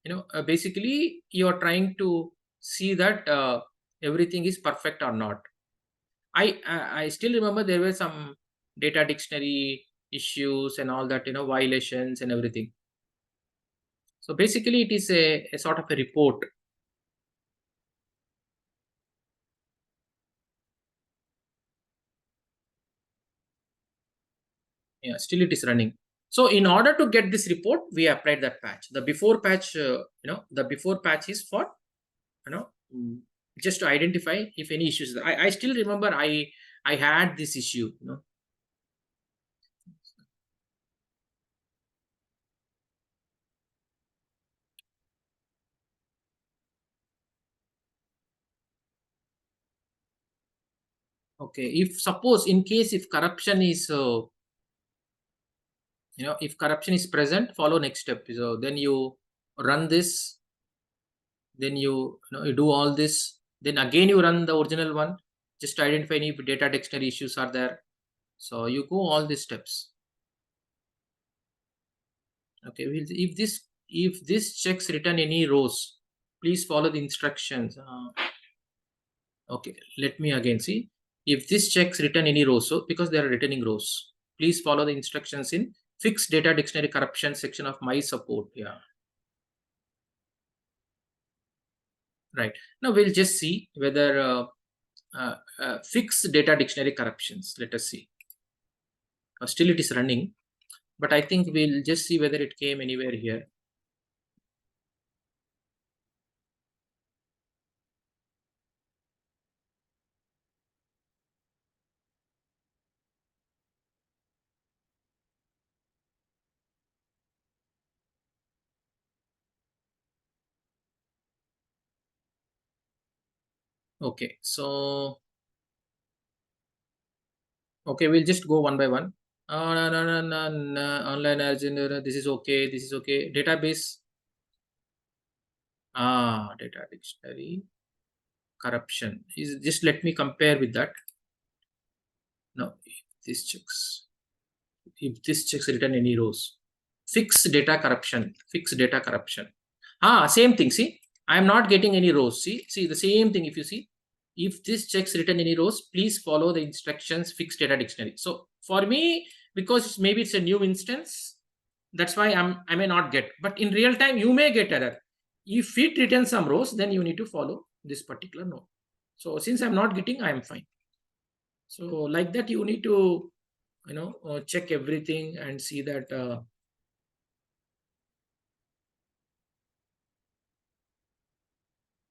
you are trying to see that everything is perfect or not. I still remember there were some data dictionary issues and all that, violations and everything. So basically it is a sort of a report. Yeah, still it is running. So in order to get this report, we applied that patch. The before patch, the before patch is for, just to identify if any issues. I still remember I had this issue, Okay, if suppose in case if corruption is if corruption is present, follow next step. So then you run this, then you do all this, then again you run the original one, just to identify any data dictionary issues are there. So you go all these steps. Okay, if this checks return any rows, please follow the instructions. Okay, let me again see. If this checks return any rows, so because they are returning rows, please follow the instructions in fix data dictionary corruption section of my support. Yeah. Right. Now we'll just see whether fixed data dictionary corruptions. Let us see. Still it is running, but I think we'll just see whether it came anywhere here. Okay, so okay, we'll just go one by one. Online agenda, this is okay, this is okay. Database. Data dictionary corruption. Is just let me compare with that. Now, if this checks written any rows. Fixed data corruption. Same thing. See, I am not getting any rows. See the same thing. If you see, if this checks written any rows, please follow the instructions fixed data dictionary. So for me, because maybe it's a new instance, that's why I may not get. But in real time, you may get error. If it returns some rows, then you need to follow this particular node. So since I'm not getting, I am fine. So like that, you need to check everything and see that.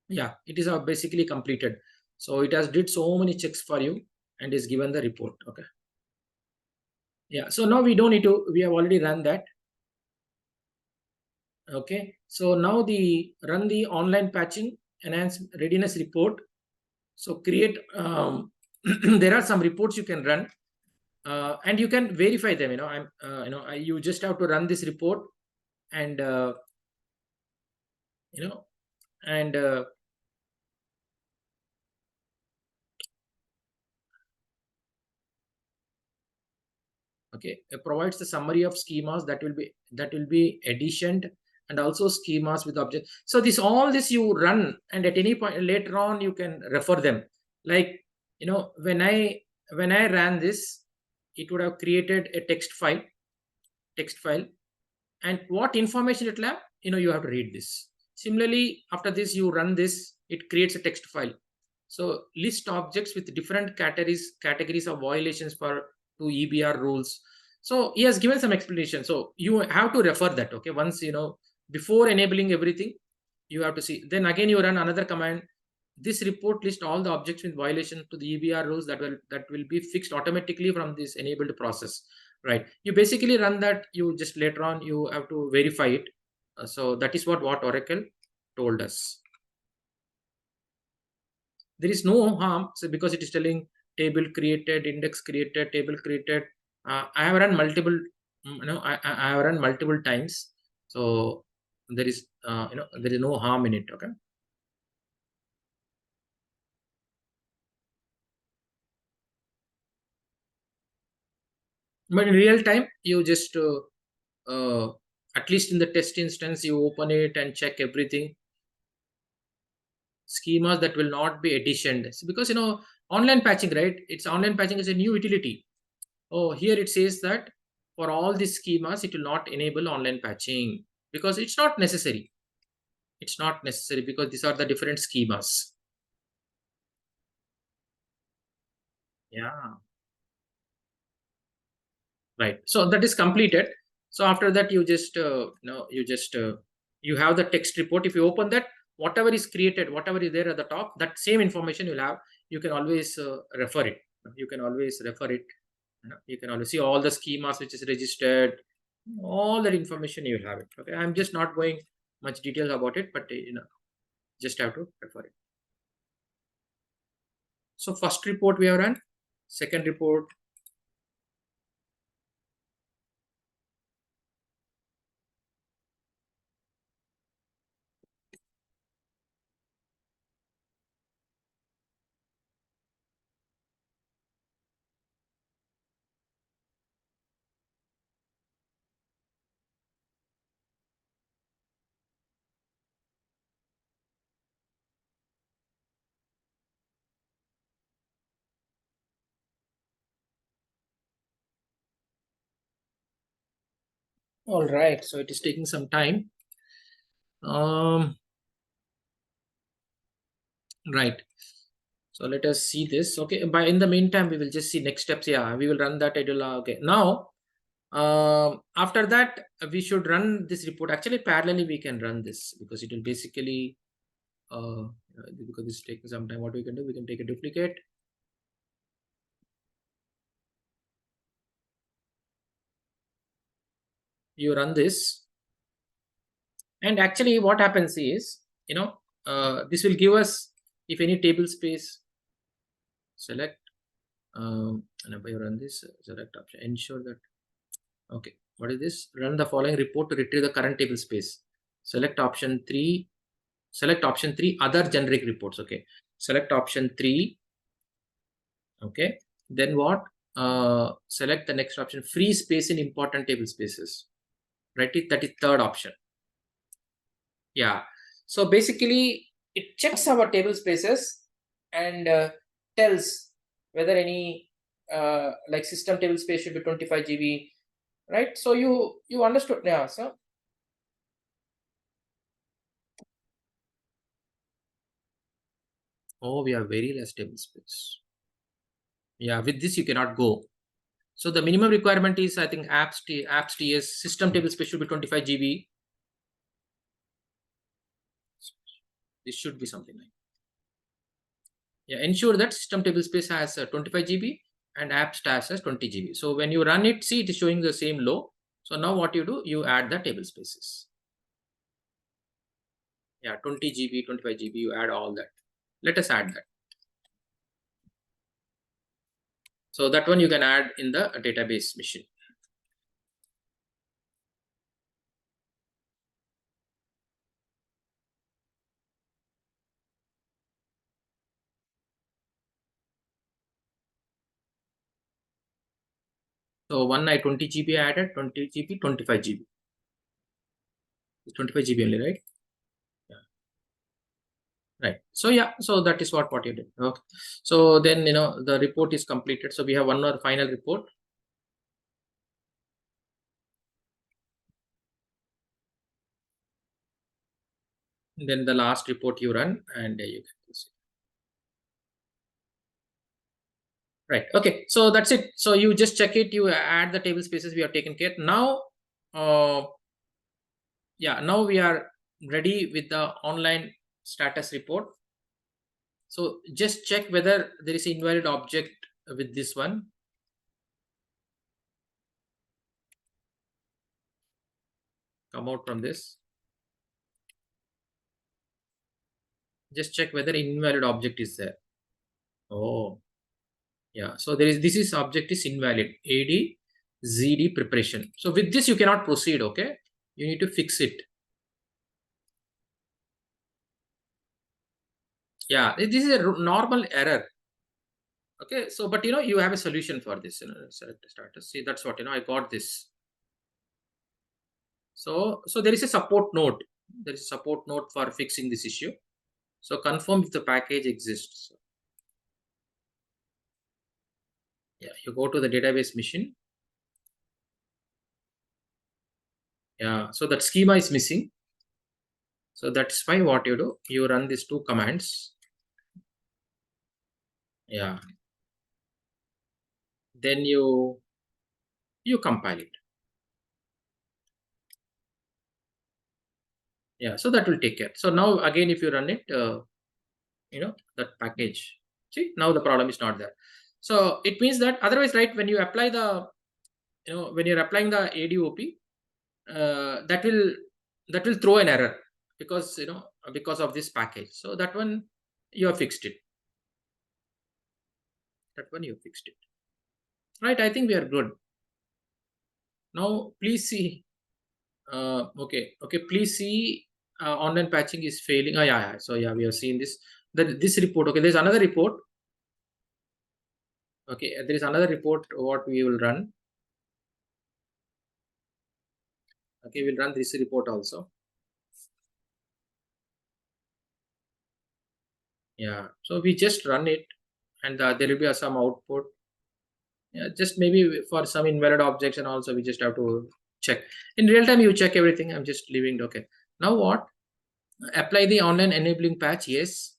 Yeah, it is basically completed. So it has did so many checks for you and is given the report. Okay. Yeah. So now we don't need to. We have already run that. Okay. So now run the online patching enhance readiness report. So create. There are some reports you can run, and you can verify them. You just have to run this report, and okay, it provides the summary of schemas that will be additioned, and also schemas with object. So all this you run, and at any point later on you can refer them. Like when I ran this, it would have created a text file, and what information it will have, you have to read this. Similarly, after this you run this, it creates a text file. So list objects with different categories of violations for 2 EBR rules. So he has given some explanation. So you have to refer that. Okay, once before enabling everything, you have to see. Then again you run another command. This report lists all the objects with violation to the EBR rules that will be fixed automatically from this enabled process. Right. You basically run that. You just later on you have to verify it. So that is what Oracle told us. There is no harm, so because it is telling table created, index created, table created. I have run multiple, I have run multiple times, so there is there is no harm in it. Okay. But in real time, you just at least in the test instance, you open it and check everything. Schemas that will not be additioned, because online patching, right? Online patching is a new utility. Oh, here it says that for all these schemas, it will not enable online patching because it's not necessary. It's not necessary because these are the different schemas. Yeah. Right. So that is completed. So after that, you just you have the text report. If you open that, whatever is created, whatever is there at the top, that same information you'll have. You can always refer it. You can always refer it. You can always see all the schemas which is registered, all that information you will have it. Okay, I'm just not going much details about it, but just have to refer it. So first report we have run, second report. All right, so it is taking some time. Right. So let us see this. Okay. By in the meantime, we will just see next steps. Yeah, we will run that. Okay. Now, after that, we should run this report. Actually, parallelly, we can run this because it will basically, because this is taking some time. What we can do, we can take a duplicate. You run this, and actually, what happens is, this will give us if any table space. Select. And if you run this, select option. Ensure that. Okay, what is this? Run the following report to retrieve the current table space. Select option 3. Select option 3, other generic reports. Okay, select option 3. Okay, then what? Select the next option, free space in important table spaces. Right, that is third option. Yeah, so basically it checks our table spaces and tells whether any like system table space should be 25 GB. Right, so you understood. Yeah, so we have very less table space. Yeah, with this you cannot go. So the minimum requirement is, I think, apps TS system table space should be 25 GB. This should be something like, yeah, ensure that system table space has 25 GB and apps TAS has 20 GB. So when you run it, see, it is showing the same low. So now what you do, you add the table spaces. Yeah, 20 GB, 25 GB, you add all that. Let us add that. So that one you can add in the database machine. So one I 20 GB added, 20 GB, 25 GB. 25 GB only, right? Yeah. Right. So yeah, so that is what you did. Okay. So then the report is completed. So we have one more final report. Then the last report you run, and you can see. Right. Okay. So that's it. So you just check it. You add the table spaces. We have taken care. Now, yeah. Now we are ready with the online status report. So just check whether there is an invalid object with this one. Come out from this. Just check whether invalid object is there. Oh, yeah. So this is object is invalid. AD ZD preparation. So with this you cannot proceed. Okay, you need to fix it. Yeah, this is a normal error. Okay, so but you have a solution for this. Select status. See, that's what I got this. So there is a support note. There is a support note for fixing this issue. So confirm if the package exists. Yeah, you go to the database machine. Yeah, so that schema is missing. So that's why what you do, you run these two commands. Yeah. Then you compile it. Yeah, so that will take care. So now again, if you run it, that package. See, now the problem is not there. So it means that otherwise, right, when you apply the, when you're applying the ADOP, that will throw an error because because of this package. So that one you have fixed it. That one you fixed it. Right, I think we are good. Now please see. Okay, please see, online patching is failing. Yeah. So yeah, we have seen this. This report. Okay, there's another report. Okay, there is another report what we will run. Okay, we'll run this report also. Yeah, so we just run it, and there will be some output. Yeah, just maybe for some invalid objects, and also we just have to check in real time. You check everything. I'm just leaving it. Okay, now what? Apply the online enabling patch. Yes.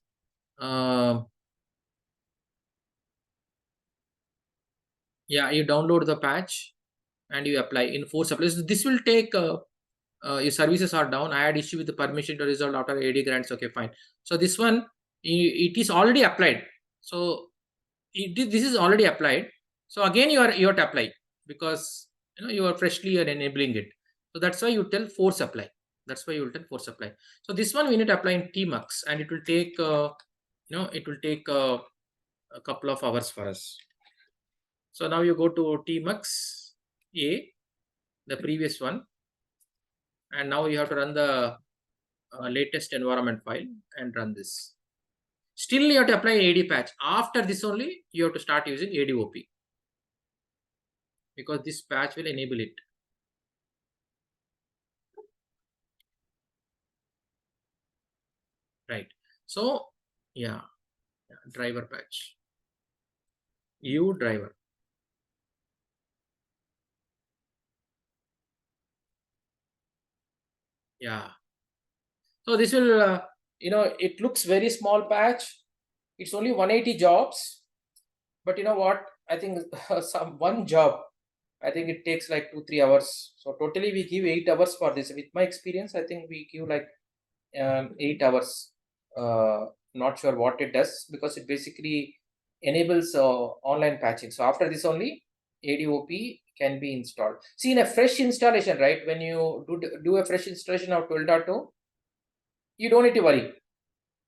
Yeah, you download the patch and you apply in force apply. So this will take your services are down. I had issue with the permission to resolve after AD grants. Okay, fine. So this one, it is already applied. So this is already applied. So again, you have to apply, because you are freshly enabling it. So that's why you tell force apply. That's why you will tell force apply. So this one we need to apply in tmux, and it will take a couple of hours for us. So now you go to tmux A, the previous one, and now you have to run the latest environment file and run this. Still you have to apply AD patch. After this only you have to start using ADOP, because this patch will enable it. Right. So yeah, driver patch. U driver. Yeah. So this will, it looks very small patch. It's only 180 jobs, but you know what? I think one job, I think it takes like 2-3 hours. So totally we give 8 hours for this. With my experience, I think we give like 8 hours. Not sure what it does, because it basically enables online patching. So after this only ADOP can be installed. See, in a fresh installation, right? When you do a fresh installation of 12.2, you don't need to worry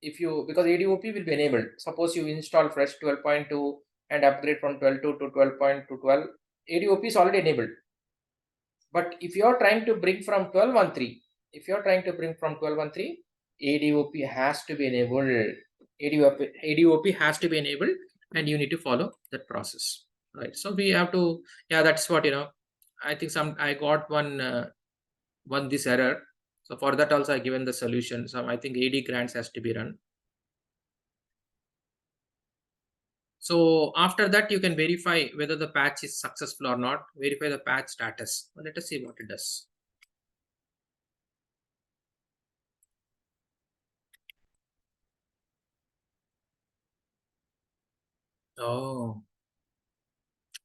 because ADOP will be enabled. Suppose you install fresh 12.2 and upgrade from 12.2 to 12.2 to 12, ADOP is already enabled. But if you are trying to bring from 12.13, ADOP has to be enabled. ADOP has to be enabled, and you need to follow that process, right? So we have to, that's what, I think I got one this error. So for that also I given the solution. So I think AD grants has to be run. So after that, you can verify whether the patch is successful or not. Verify the patch status. Well, let us see what it does. Oh,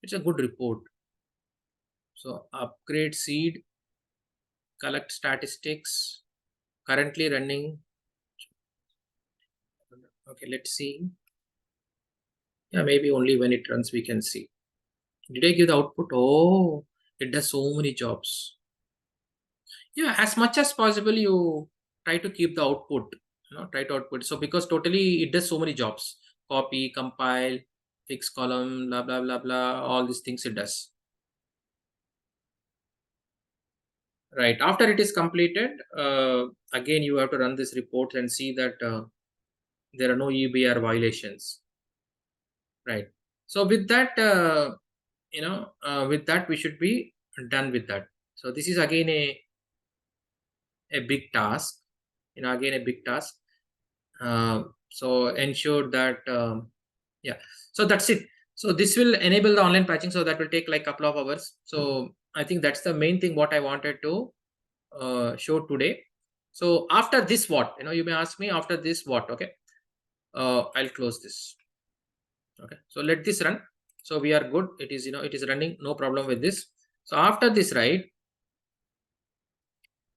it's a good report. So upgrade seed, collect statistics, currently running. Okay, let's see. Yeah, maybe only when it runs we can see. Did I give the output? Oh, it does so many jobs. Yeah, as much as possible you try to keep the output, try to output. So because totally it does so many jobs: copy, compile, fix column, blah blah blah blah, all these things it does. Right, after it is completed, again you have to run this report and see that there are no EBR violations. Right, so with that, with that we should be done with that. So this is again a big task, again a big task. So ensure that so that's it. So this will enable the online patching, so that will take like a couple of hours. So I think that's the main thing what I wanted to show today. So after this, what, you may ask me, after this what? Okay, I'll close this. Okay, so let this run. So we are good. It is, it is running, no problem with this. So after this, right,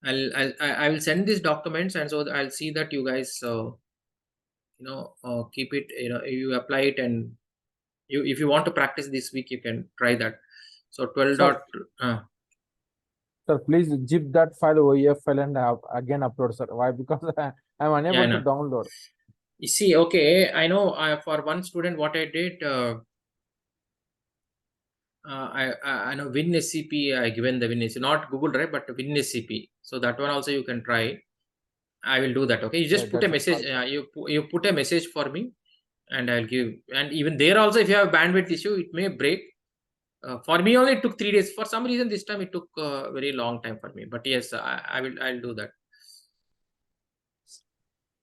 I will send these documents, and so I'll see that you guys keep it, you apply it, and if you want to practice this week, you can try that. So 12 Sir. dot Sir, please zip that file OEF file and again upload, sir. Why? Because I'm unable to download. You see, okay, I know for one student what I did, I know WinSCP, I given the WinSCP, not Google Drive, but WinSCP. So that one also you can try. I will do that. Okay, you just put a message. You put a message for me, and I'll give. And even there also, if you have a bandwidth issue, it may break. For me, only it took 3 days. For some reason, this time it took a very long time for me. But yes, I'll do that.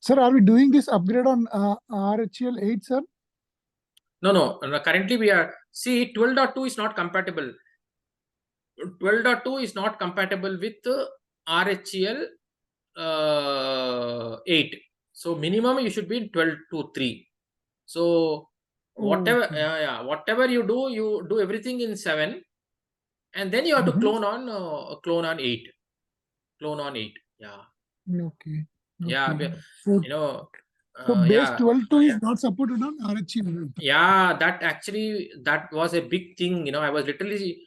Sir, are we doing this upgrade on RHEL 8, sir? No. Currently, we are, see, 12.2 is not compatible. 12.2 is not compatible with RHEL 8. So minimum you should be in 12.2.3. So whatever, Okay. whatever you do everything in 7, and then you have to Mhm. clone on 8. Clone on 8. Yeah. Okay. Yeah. Okay. So, You know, so base yeah. 12.2 is not supported on RHE level. Yeah, that was a big thing. I was literally,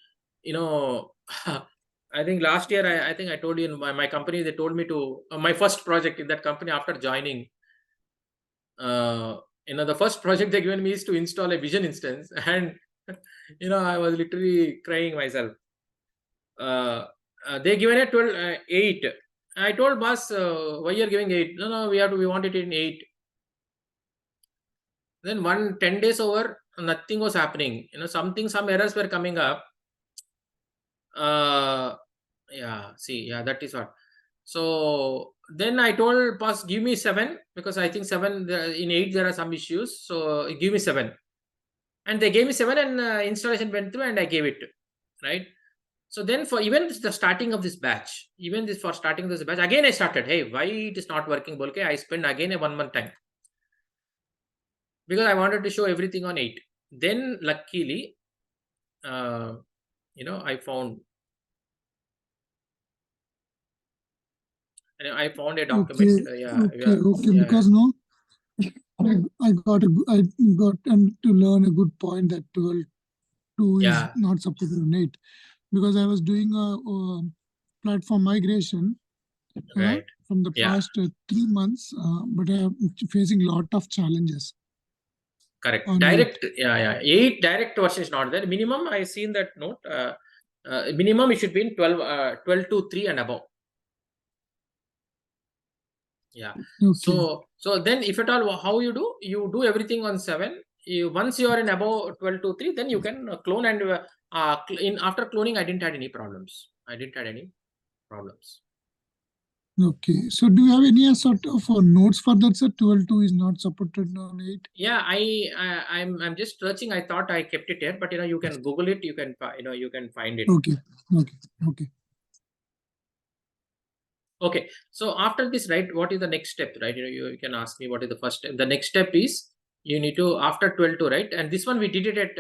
I think last year I think I told you in my company, they told me to my first project in that company after joining. The first project they given me is to install a Vision instance, and I was literally crying myself. They given a 8. I told boss, why you're giving 8? No, we want it in 8. Then 10 days over, nothing was happening. Some errors were coming up. That is what. So then I told boss, give me 7, because I think 7 in 8 there are some issues. So give me 7, and they gave me 7, and installation went through, and I gave it, right? So then for even the starting of this batch, again I started. Hey, why it is not working? Bolke, I spent again a 1 month time, because I wanted to show everything on 8. Then luckily, I found a document. Okay. Because no, I got to learn a good point that 12.2 is Yeah. not supported on 8, because I was doing a platform migration Right. from the Yeah. past 3 months, but I am facing a lot of challenges. Correct. On Direct. 8 direct version is not there. Minimum, I seen that note. Minimum it should be in 12.2.3 and above. Yeah. Okay. So then if at all, how you do everything on 7. Once you are in above 12.2.3, then you can clone, and after cloning, I didn't have any problems. Okay. So do you have any sort of notes for that, sir? 12.2 is not supported on 8. Yeah, I'm just searching. I thought I kept it here, but you can Google it. You can you can find it. Okay. Okay. So after this, right, what is the next step, right? You can ask me what is the first step. The next step is you need to, after 12.2, right? And this one we did it at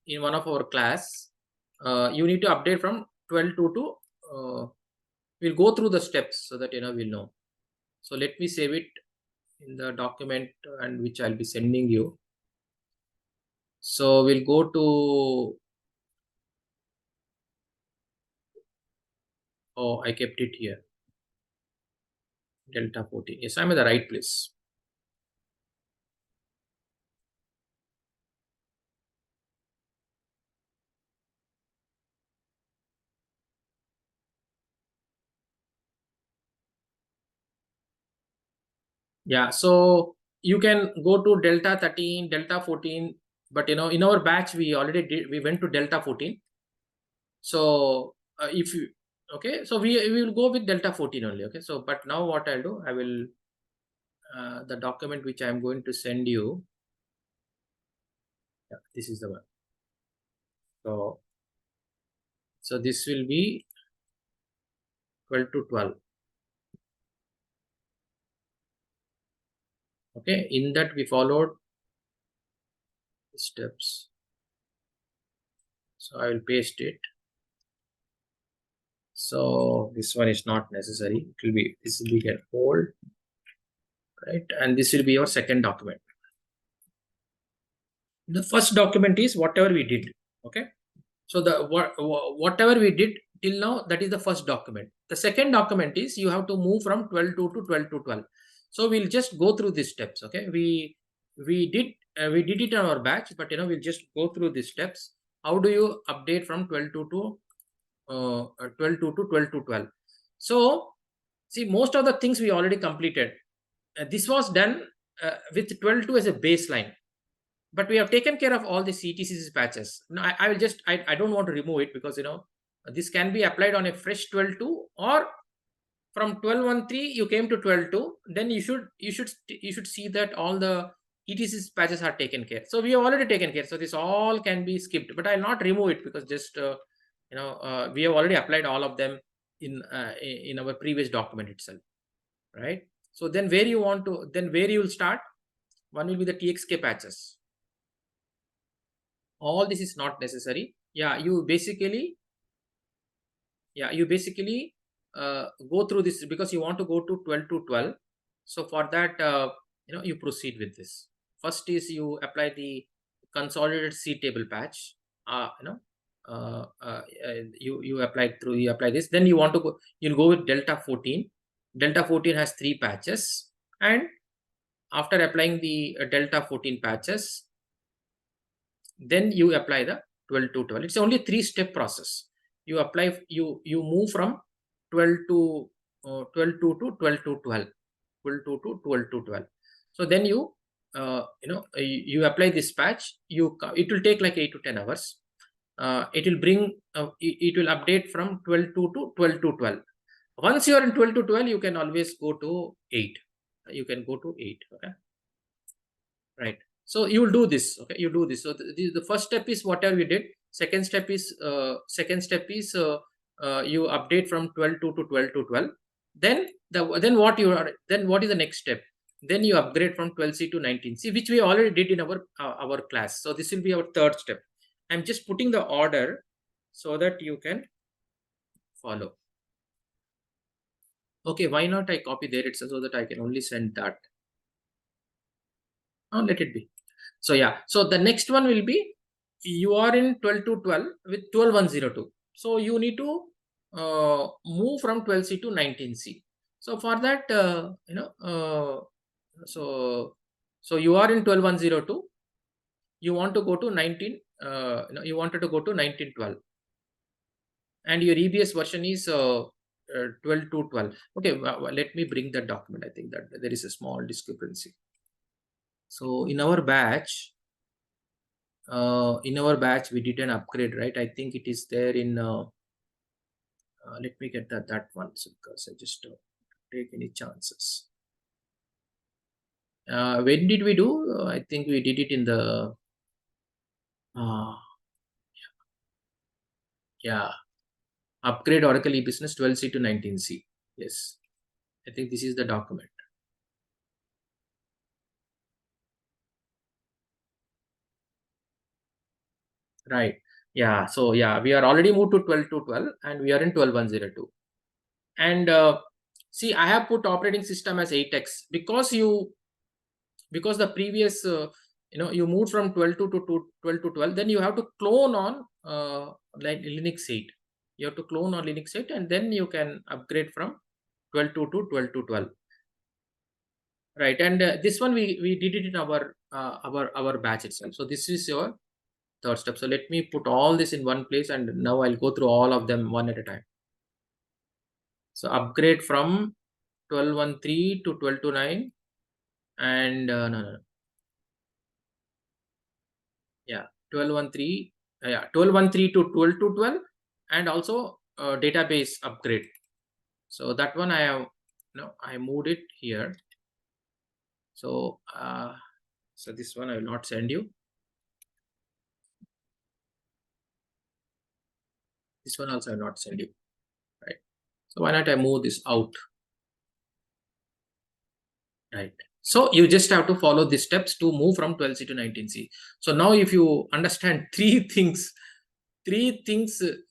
in one of our class. You need to update from 12.2 to. We'll go through the steps so that we'll know. So let me save it in the document, and which I'll be sending you. So we'll go to. Oh, I kept it here. Delta 14. Yes, I'm in the right place. Yeah, so you can go to Delta 13, Delta 14, but in our batch we went to Delta 14. So if you okay, so we will go with Delta 14 only. Okay, so but now what I'll do, I will the document which I'm going to send you. Yeah, this is the one. So this will be 12.2.12. Okay, in that we followed the steps. So I will paste it. So this one is not necessary. This will be a hold, right? And this will be your second document. The first document is whatever we did. Okay. So whatever we did till now, that is the first document. The second document is you have to move from 12.2 to 12.2.12. So we'll just go through these steps. Okay. We did it in our batch, but we'll just go through these steps. How do you update from 12.2 to 12.2 to 12.2.12? So see, most of the things we already completed. This was done with 12.2 as a baseline, but we have taken care of all the CTCs patches. Now I will just I don't want to remove it, because this can be applied on a fresh 12.2, or from 12.1.3 you came to 12.2, then you should see that all the ETCs patches are taken care. So we have already taken care. So this all can be skipped, but I'll not remove it, because just we have already applied all of them in our previous document itself, right? So then where you want to, then where you will start, one will be the TXK patches. All this is not necessary. Yeah, you basically go through this because you want to go to 12 to 12. So for that, you proceed with this. First is you apply the consolidated seed table patch. You apply this. Then you want to go, you'll go with Delta 14. Delta 14 has 3 patches, and after applying the Delta 14 patches, then you apply the 12 to 12. It's only 3-step process. You apply, you move from 12 to 12 to 12 to 12, 12 to 12 to 12. So then you apply this patch. It will take like 8 to 10 hours. It will bring, it will update from 12 to 12 to 12. Once you are in 12 to 12, you can always go to 8. You can go to 8. Okay. Right. So you will do this. Okay. You do this. So the first step is whatever we did. Second step is you update from 12 to 12 to 12. Then what is the next step? Then you upgrade from 12C to 19C, which we already did in our class. So this will be our third step. I'm just putting the order so that you can follow. Okay, why not I copy there itself so that I can only send that. Let it be. So yeah, so the next one will be, you are in 12 to 12 with 12102. So you need to move from 12C to 19C. So for that, so you are in 12102. You want to go to 19. You wanted to go to 1912, and your EBS version is 12 to 12. Okay, let me bring that document. I think that there is a small discrepancy. So in our batch, we did an upgrade, right? I think it is there in. Let me get that one, because I just don't take any chances. When did we do? I think we did it in the. Yeah, upgrade Oracle eBusiness 12C to 19C. Yes, I think this is the document. Right. Yeah. So yeah, we are already moved to 12 to 12, and we are in 12102. And see, I have put operating system as 8X because the previous you moved from 12 to 12 to 12. Then you have to clone on like Linux 8. You have to clone on Linux 8, and then you can upgrade from 12 to 12 to 12. Right. And this one we did it in our batch itself. So this is your third step. So let me put all this in one place, and now I'll go through all of them one at a time. So upgrade from 12.13 to 12.29, and no. Yeah, 12.13. Yeah, 12.13 to 12 to 12, and also database upgrade. So that one I have, I moved it here. So so this one I will not send you. This one also I will not send you. Right. So why not I move this out? Right. So you just have to follow these steps to move from 12C to 19C. So now if you understand three things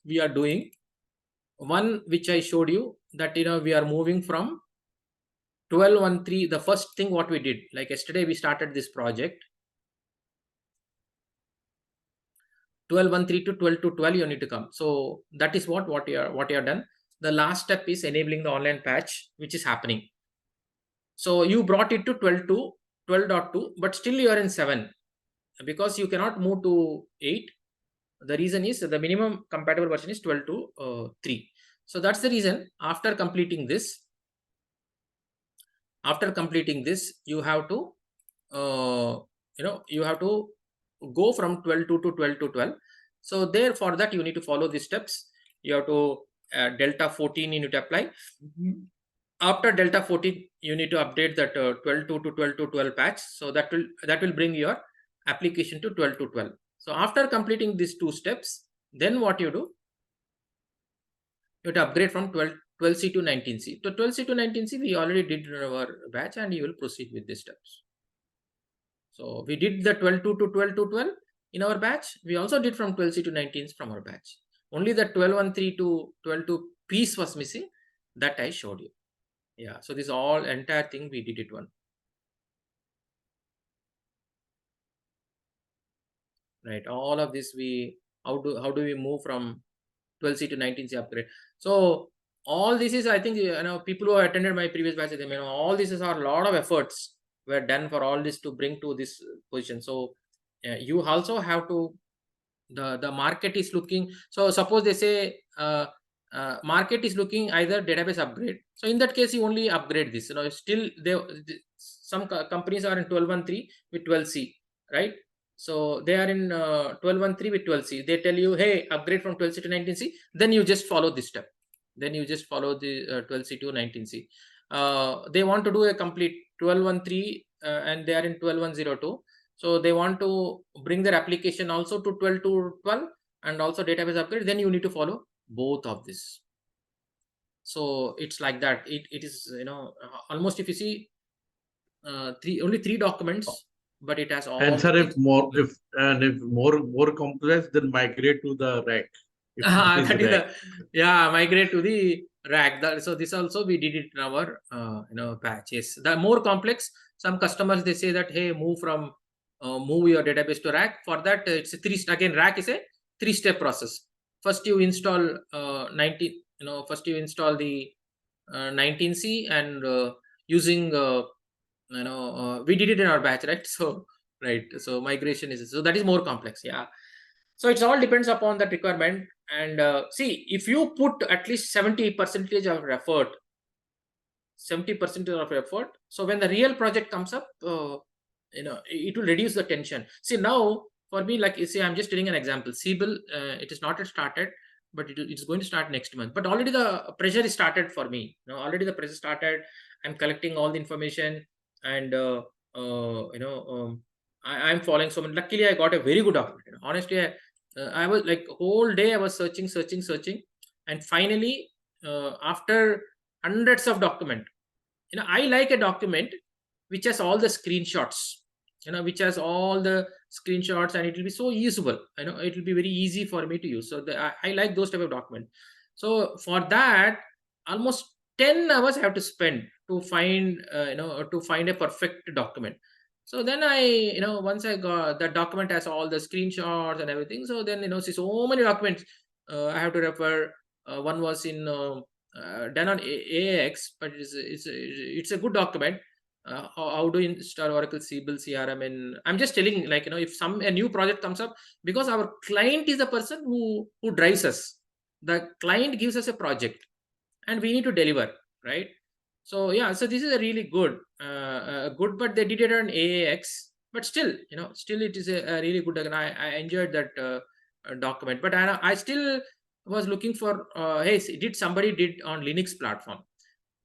we are doing. One, which I showed you, that we are moving from 12.13. The first thing what we did, like yesterday we started this project. 12.13 to 12 to 12 you need to come. So that is what you are done. The last step is enabling the online patch, which is happening. So you brought it to 12.2, but still you are in 7 because you cannot move to 8. The reason is the minimum compatible version is 12 to 3. So that's the reason. After completing this, you have to you have to go from 12 to 12 to 12. So therefore that you need to follow these steps. You have to Delta 14 you need to apply. After Delta 14 you need to update that 12 to 12 to 12 patch. So that will bring your application to 12 to 12. So after completing these 2 steps, then what you do, you have to upgrade from 12 12C to 19C. So 12C to 19C, we already did in our batch, and you will proceed with these steps. So we did the 12.2 to 12 to 12 in our batch. We also did from 12C to 19 from our batch. Only the 12.13 to 12.2 piece was missing. That I showed you. Yeah. So this all entire thing we did it one. Right. All of this how do we move from 12C to 19C upgrade? So all this is, I think, people who have attended my previous batches, they may know all this is a lot of efforts were done for all this to bring to this position. So you also have to, the market is looking, so suppose they say market is looking either database upgrade. So in that case, you only upgrade this, still some companies are in 12.13 with 12C, right? So they are in 12.13 with 12C. They tell you, hey, upgrade from 12C to 19C. Then you just follow this step. Then you just follow the 12C to 19C. They want to do a complete 12.13 and they are in 12.102. So they want to bring their application also to 12 to 12 and also database upgrade. Then you need to follow both of this. So it's like that. It is, almost, if you see, only three documents, but it has all. And sir, if more complex, then migrate to the rack. Migrate to the rack. So this also we did it in our batches. The more complex, some customers, they say that, hey, move your database to rack. For that, it's a rack is a 3-step process. First you install first you install the 19C, and using we did it in our batch, right? So so migration is, so that is more complex. Yeah. So it all depends upon that requirement. And see, if you put at least 70% of effort, 70% of effort, so when the real project comes up, it will reduce the tension. See, now for me, like you see, I'm just telling an example. Siebel, it is not yet started, but it's going to start next month. But already the pressure is started for me. Already the pressure started. I'm collecting all the information, and I'm following so much. Luckily, I got a very good document. Honestly, I was like whole day I was searching, and finally, after hundreds of document, I like a document which has all the screenshots, which has all the screenshots, and it will be so usable. It will be very easy for me to use. So I like those type of document. So for that, almost 10 hours I have to spend to find a perfect document. So then once I got that document has all the screenshots and everything. So then see so many documents I have to refer. One was in done on AX, but it's a good document. How to install Oracle Siebel CRM, and I'm just telling, like, if a new project comes up, because our client is the person who drives us. The client gives us a project, and we need to deliver, right? So yeah, so this is a really good, but they did it on AAX, but still, still it is a really good. And I enjoyed that document, but I still was looking for, hey, somebody did on Linux platform?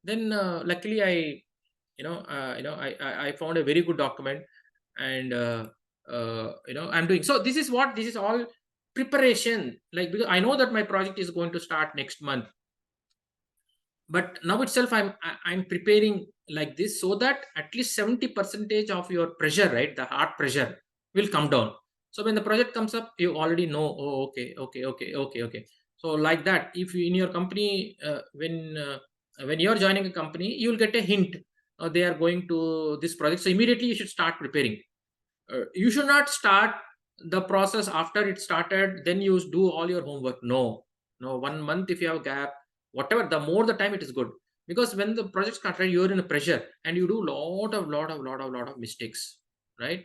Then luckily I found a very good document, and I'm doing. So this is all preparation, like, because I know that my project is going to start next month. But now itself, I'm preparing like this, so that at least 70% of your pressure, right, the heart pressure, will come down. So when the project comes up, you already know, oh, okay. So like that, if you, in your company, when you're joining a company, you'll get a hint. They are going to this project, so immediately you should start preparing. You should not start the process after it started, then you do all your homework. No, 1 month if you have a gap, whatever, the more the time, it is good. Because when the project started, you're in a pressure, and you do lot of mistakes, right?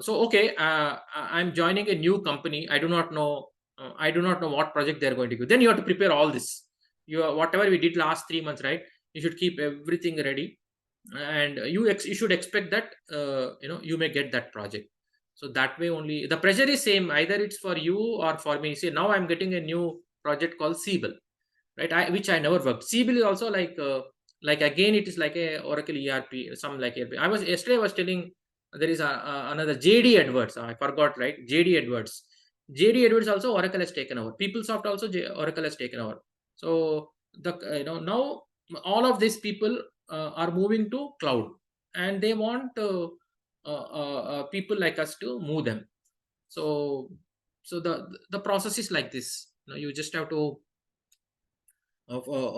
So okay, I'm joining a new company. I do not know what project they're going to give. Then you have to prepare all this. Whatever we did last 3 months, right? You should keep everything ready, and you should expect that you may get that project. So that way only the pressure is same, either it's for you or for me. See, now I'm getting a new project called Siebel, right? Which I never worked. Siebel is also like again, it is like a Oracle ERP, some like ERP. Yesterday I was telling, there is another JD Edwards. I forgot, right? JD Edwards also Oracle has taken over. PeopleSoft also Oracle has taken over. So now all of these people are moving to cloud, and they want people like us to move them. So the process is like this. You just have to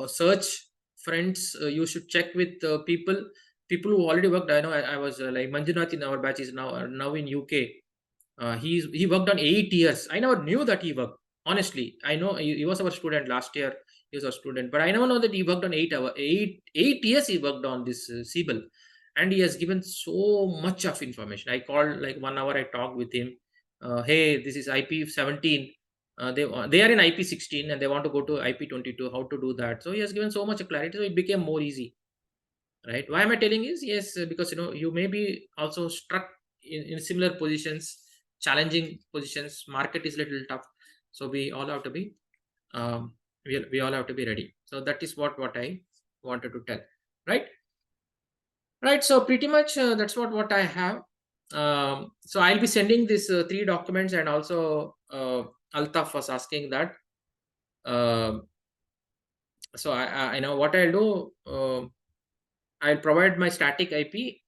search friends. You should check with people who already worked. I know I was like Manjunath in our batch is now in UK. He worked on 8 years. I never knew that he worked. Honestly, I know he was our student last year. He was our student, but I never know that he worked on 8 years. He worked on this Siebel, and he has given so much of information. I called like 1 hour. I talked with him. Hey, this is IP17. They are in IP16 and they want to go to IP22. How to do that? So he has given so much clarity. So it became more easy, right? Why am I telling is yes, because you may be also struck in similar positions, challenging positions. Market is little tough, so we all have to be we all have to be ready. So that is what I wanted to tell, right? So pretty much that's what I have. So I'll be sending these 3 documents, and also Altaf was asking that. So I know what I'll do. I'll provide my static IP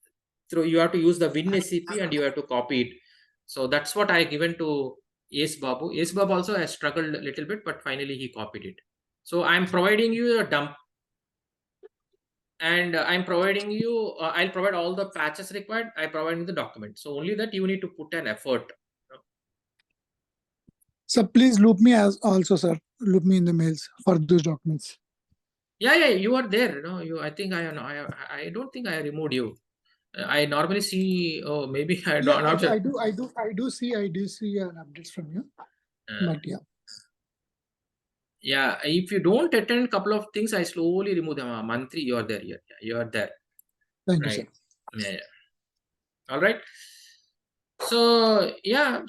through. You have to use the WinSCP and you have to copy it. So that's what I given to Yes Babu. Yes Babu also has struggled a little bit, but finally he copied it. So I'm providing you a dump, and I'm providing you. I'll provide all the patches required. I provide you the document. So only that you need to put an effort. So please loop me as also, sir. Loop me in the mails for those documents. Yeah, you are there. I think I don't think I removed you. I normally see. Oh, maybe I don't. Yeah, Not sure. I do see an updates from you. But yeah. Yeah, if you don't attend a couple of things, I slowly remove them. Mantri, you are there. Yeah, you are there. Thank you, Right. sir. Yeah. All right. So yeah,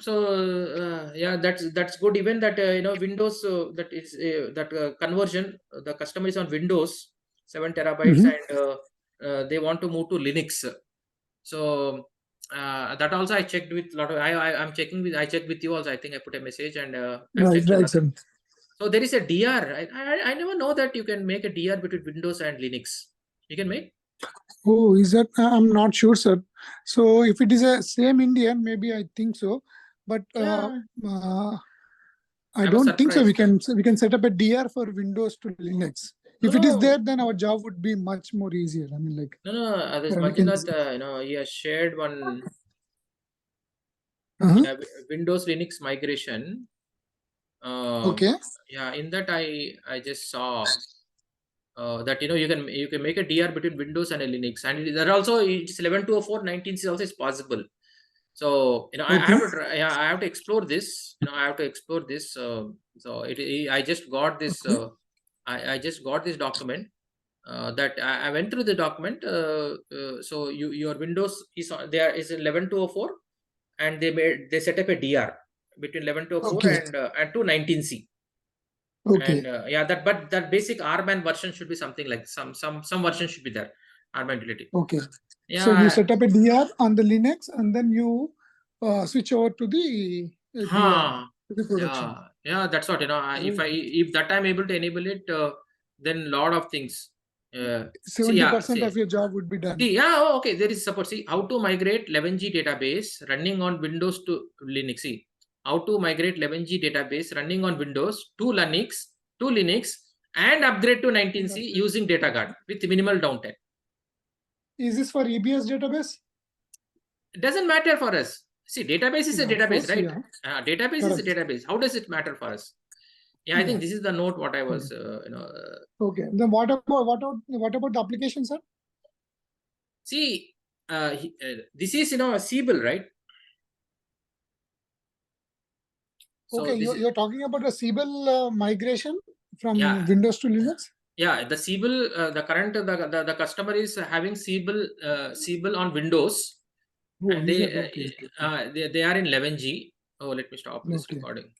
that's good. Even that Windows that is that conversion. The customer is on Windows 7 terabytes, and they want to move to Linux. So that also I checked with a lot of. I'm checking with. I checked with you also. I think I put a message, and Right, sir. So there is a DR. I never know that you can make a DR between Windows and Linux. You can make. Oh, is that? I'm not sure, sir. So if it is a same Indian, maybe I think so. But Yeah. I I'm don't think so. We surprised. can set up a DR for Windows to Linux. If it is there, then our job would be much more easier. I mean, like No. This we can- Manjunath, he has shared one Windows Linux migration. Okay. Yeah, in that I just saw that you can make a DR between Windows and a Linux, and that also it's 11.204 19C also is possible. So I have to try, I have to explore this. I have to explore this. So I just got this. I just got this document. That I went through the document. So your Windows is there is 11.204, and they set up a DR between 11.204 and to 19C. Okay. And but that basic RBAN version should be something like some version should be there. RBAN utility. Okay. Yeah. So you set up a DR on the Linux, and then you switch over to the DR, to the production. Yeah, that's what if that I'm able to enable it, then lot of things. 70% of your job would be done. Okay. There is support. See how to migrate 11G database running on Windows to Linux. See how to migrate 11G database running on Windows to Linux and upgrade to 19C using DataGuard with minimal downtime. Is this for EBS database? It doesn't matter for us. See, database is a database, right? Database is a Correct. database. How does it matter for us? Yeah, I think this is the note what I was, Okay. Then what about the application, sir? See, this is a Siebel, right? So Okay, you're talking about a Siebel migration from Yeah. Windows to Linux. Yeah, the Siebel, the current the customer is having Siebel on Windows, Oh, and is it? Okay. they are in 11G. Oh, let me stop this Okay. recording.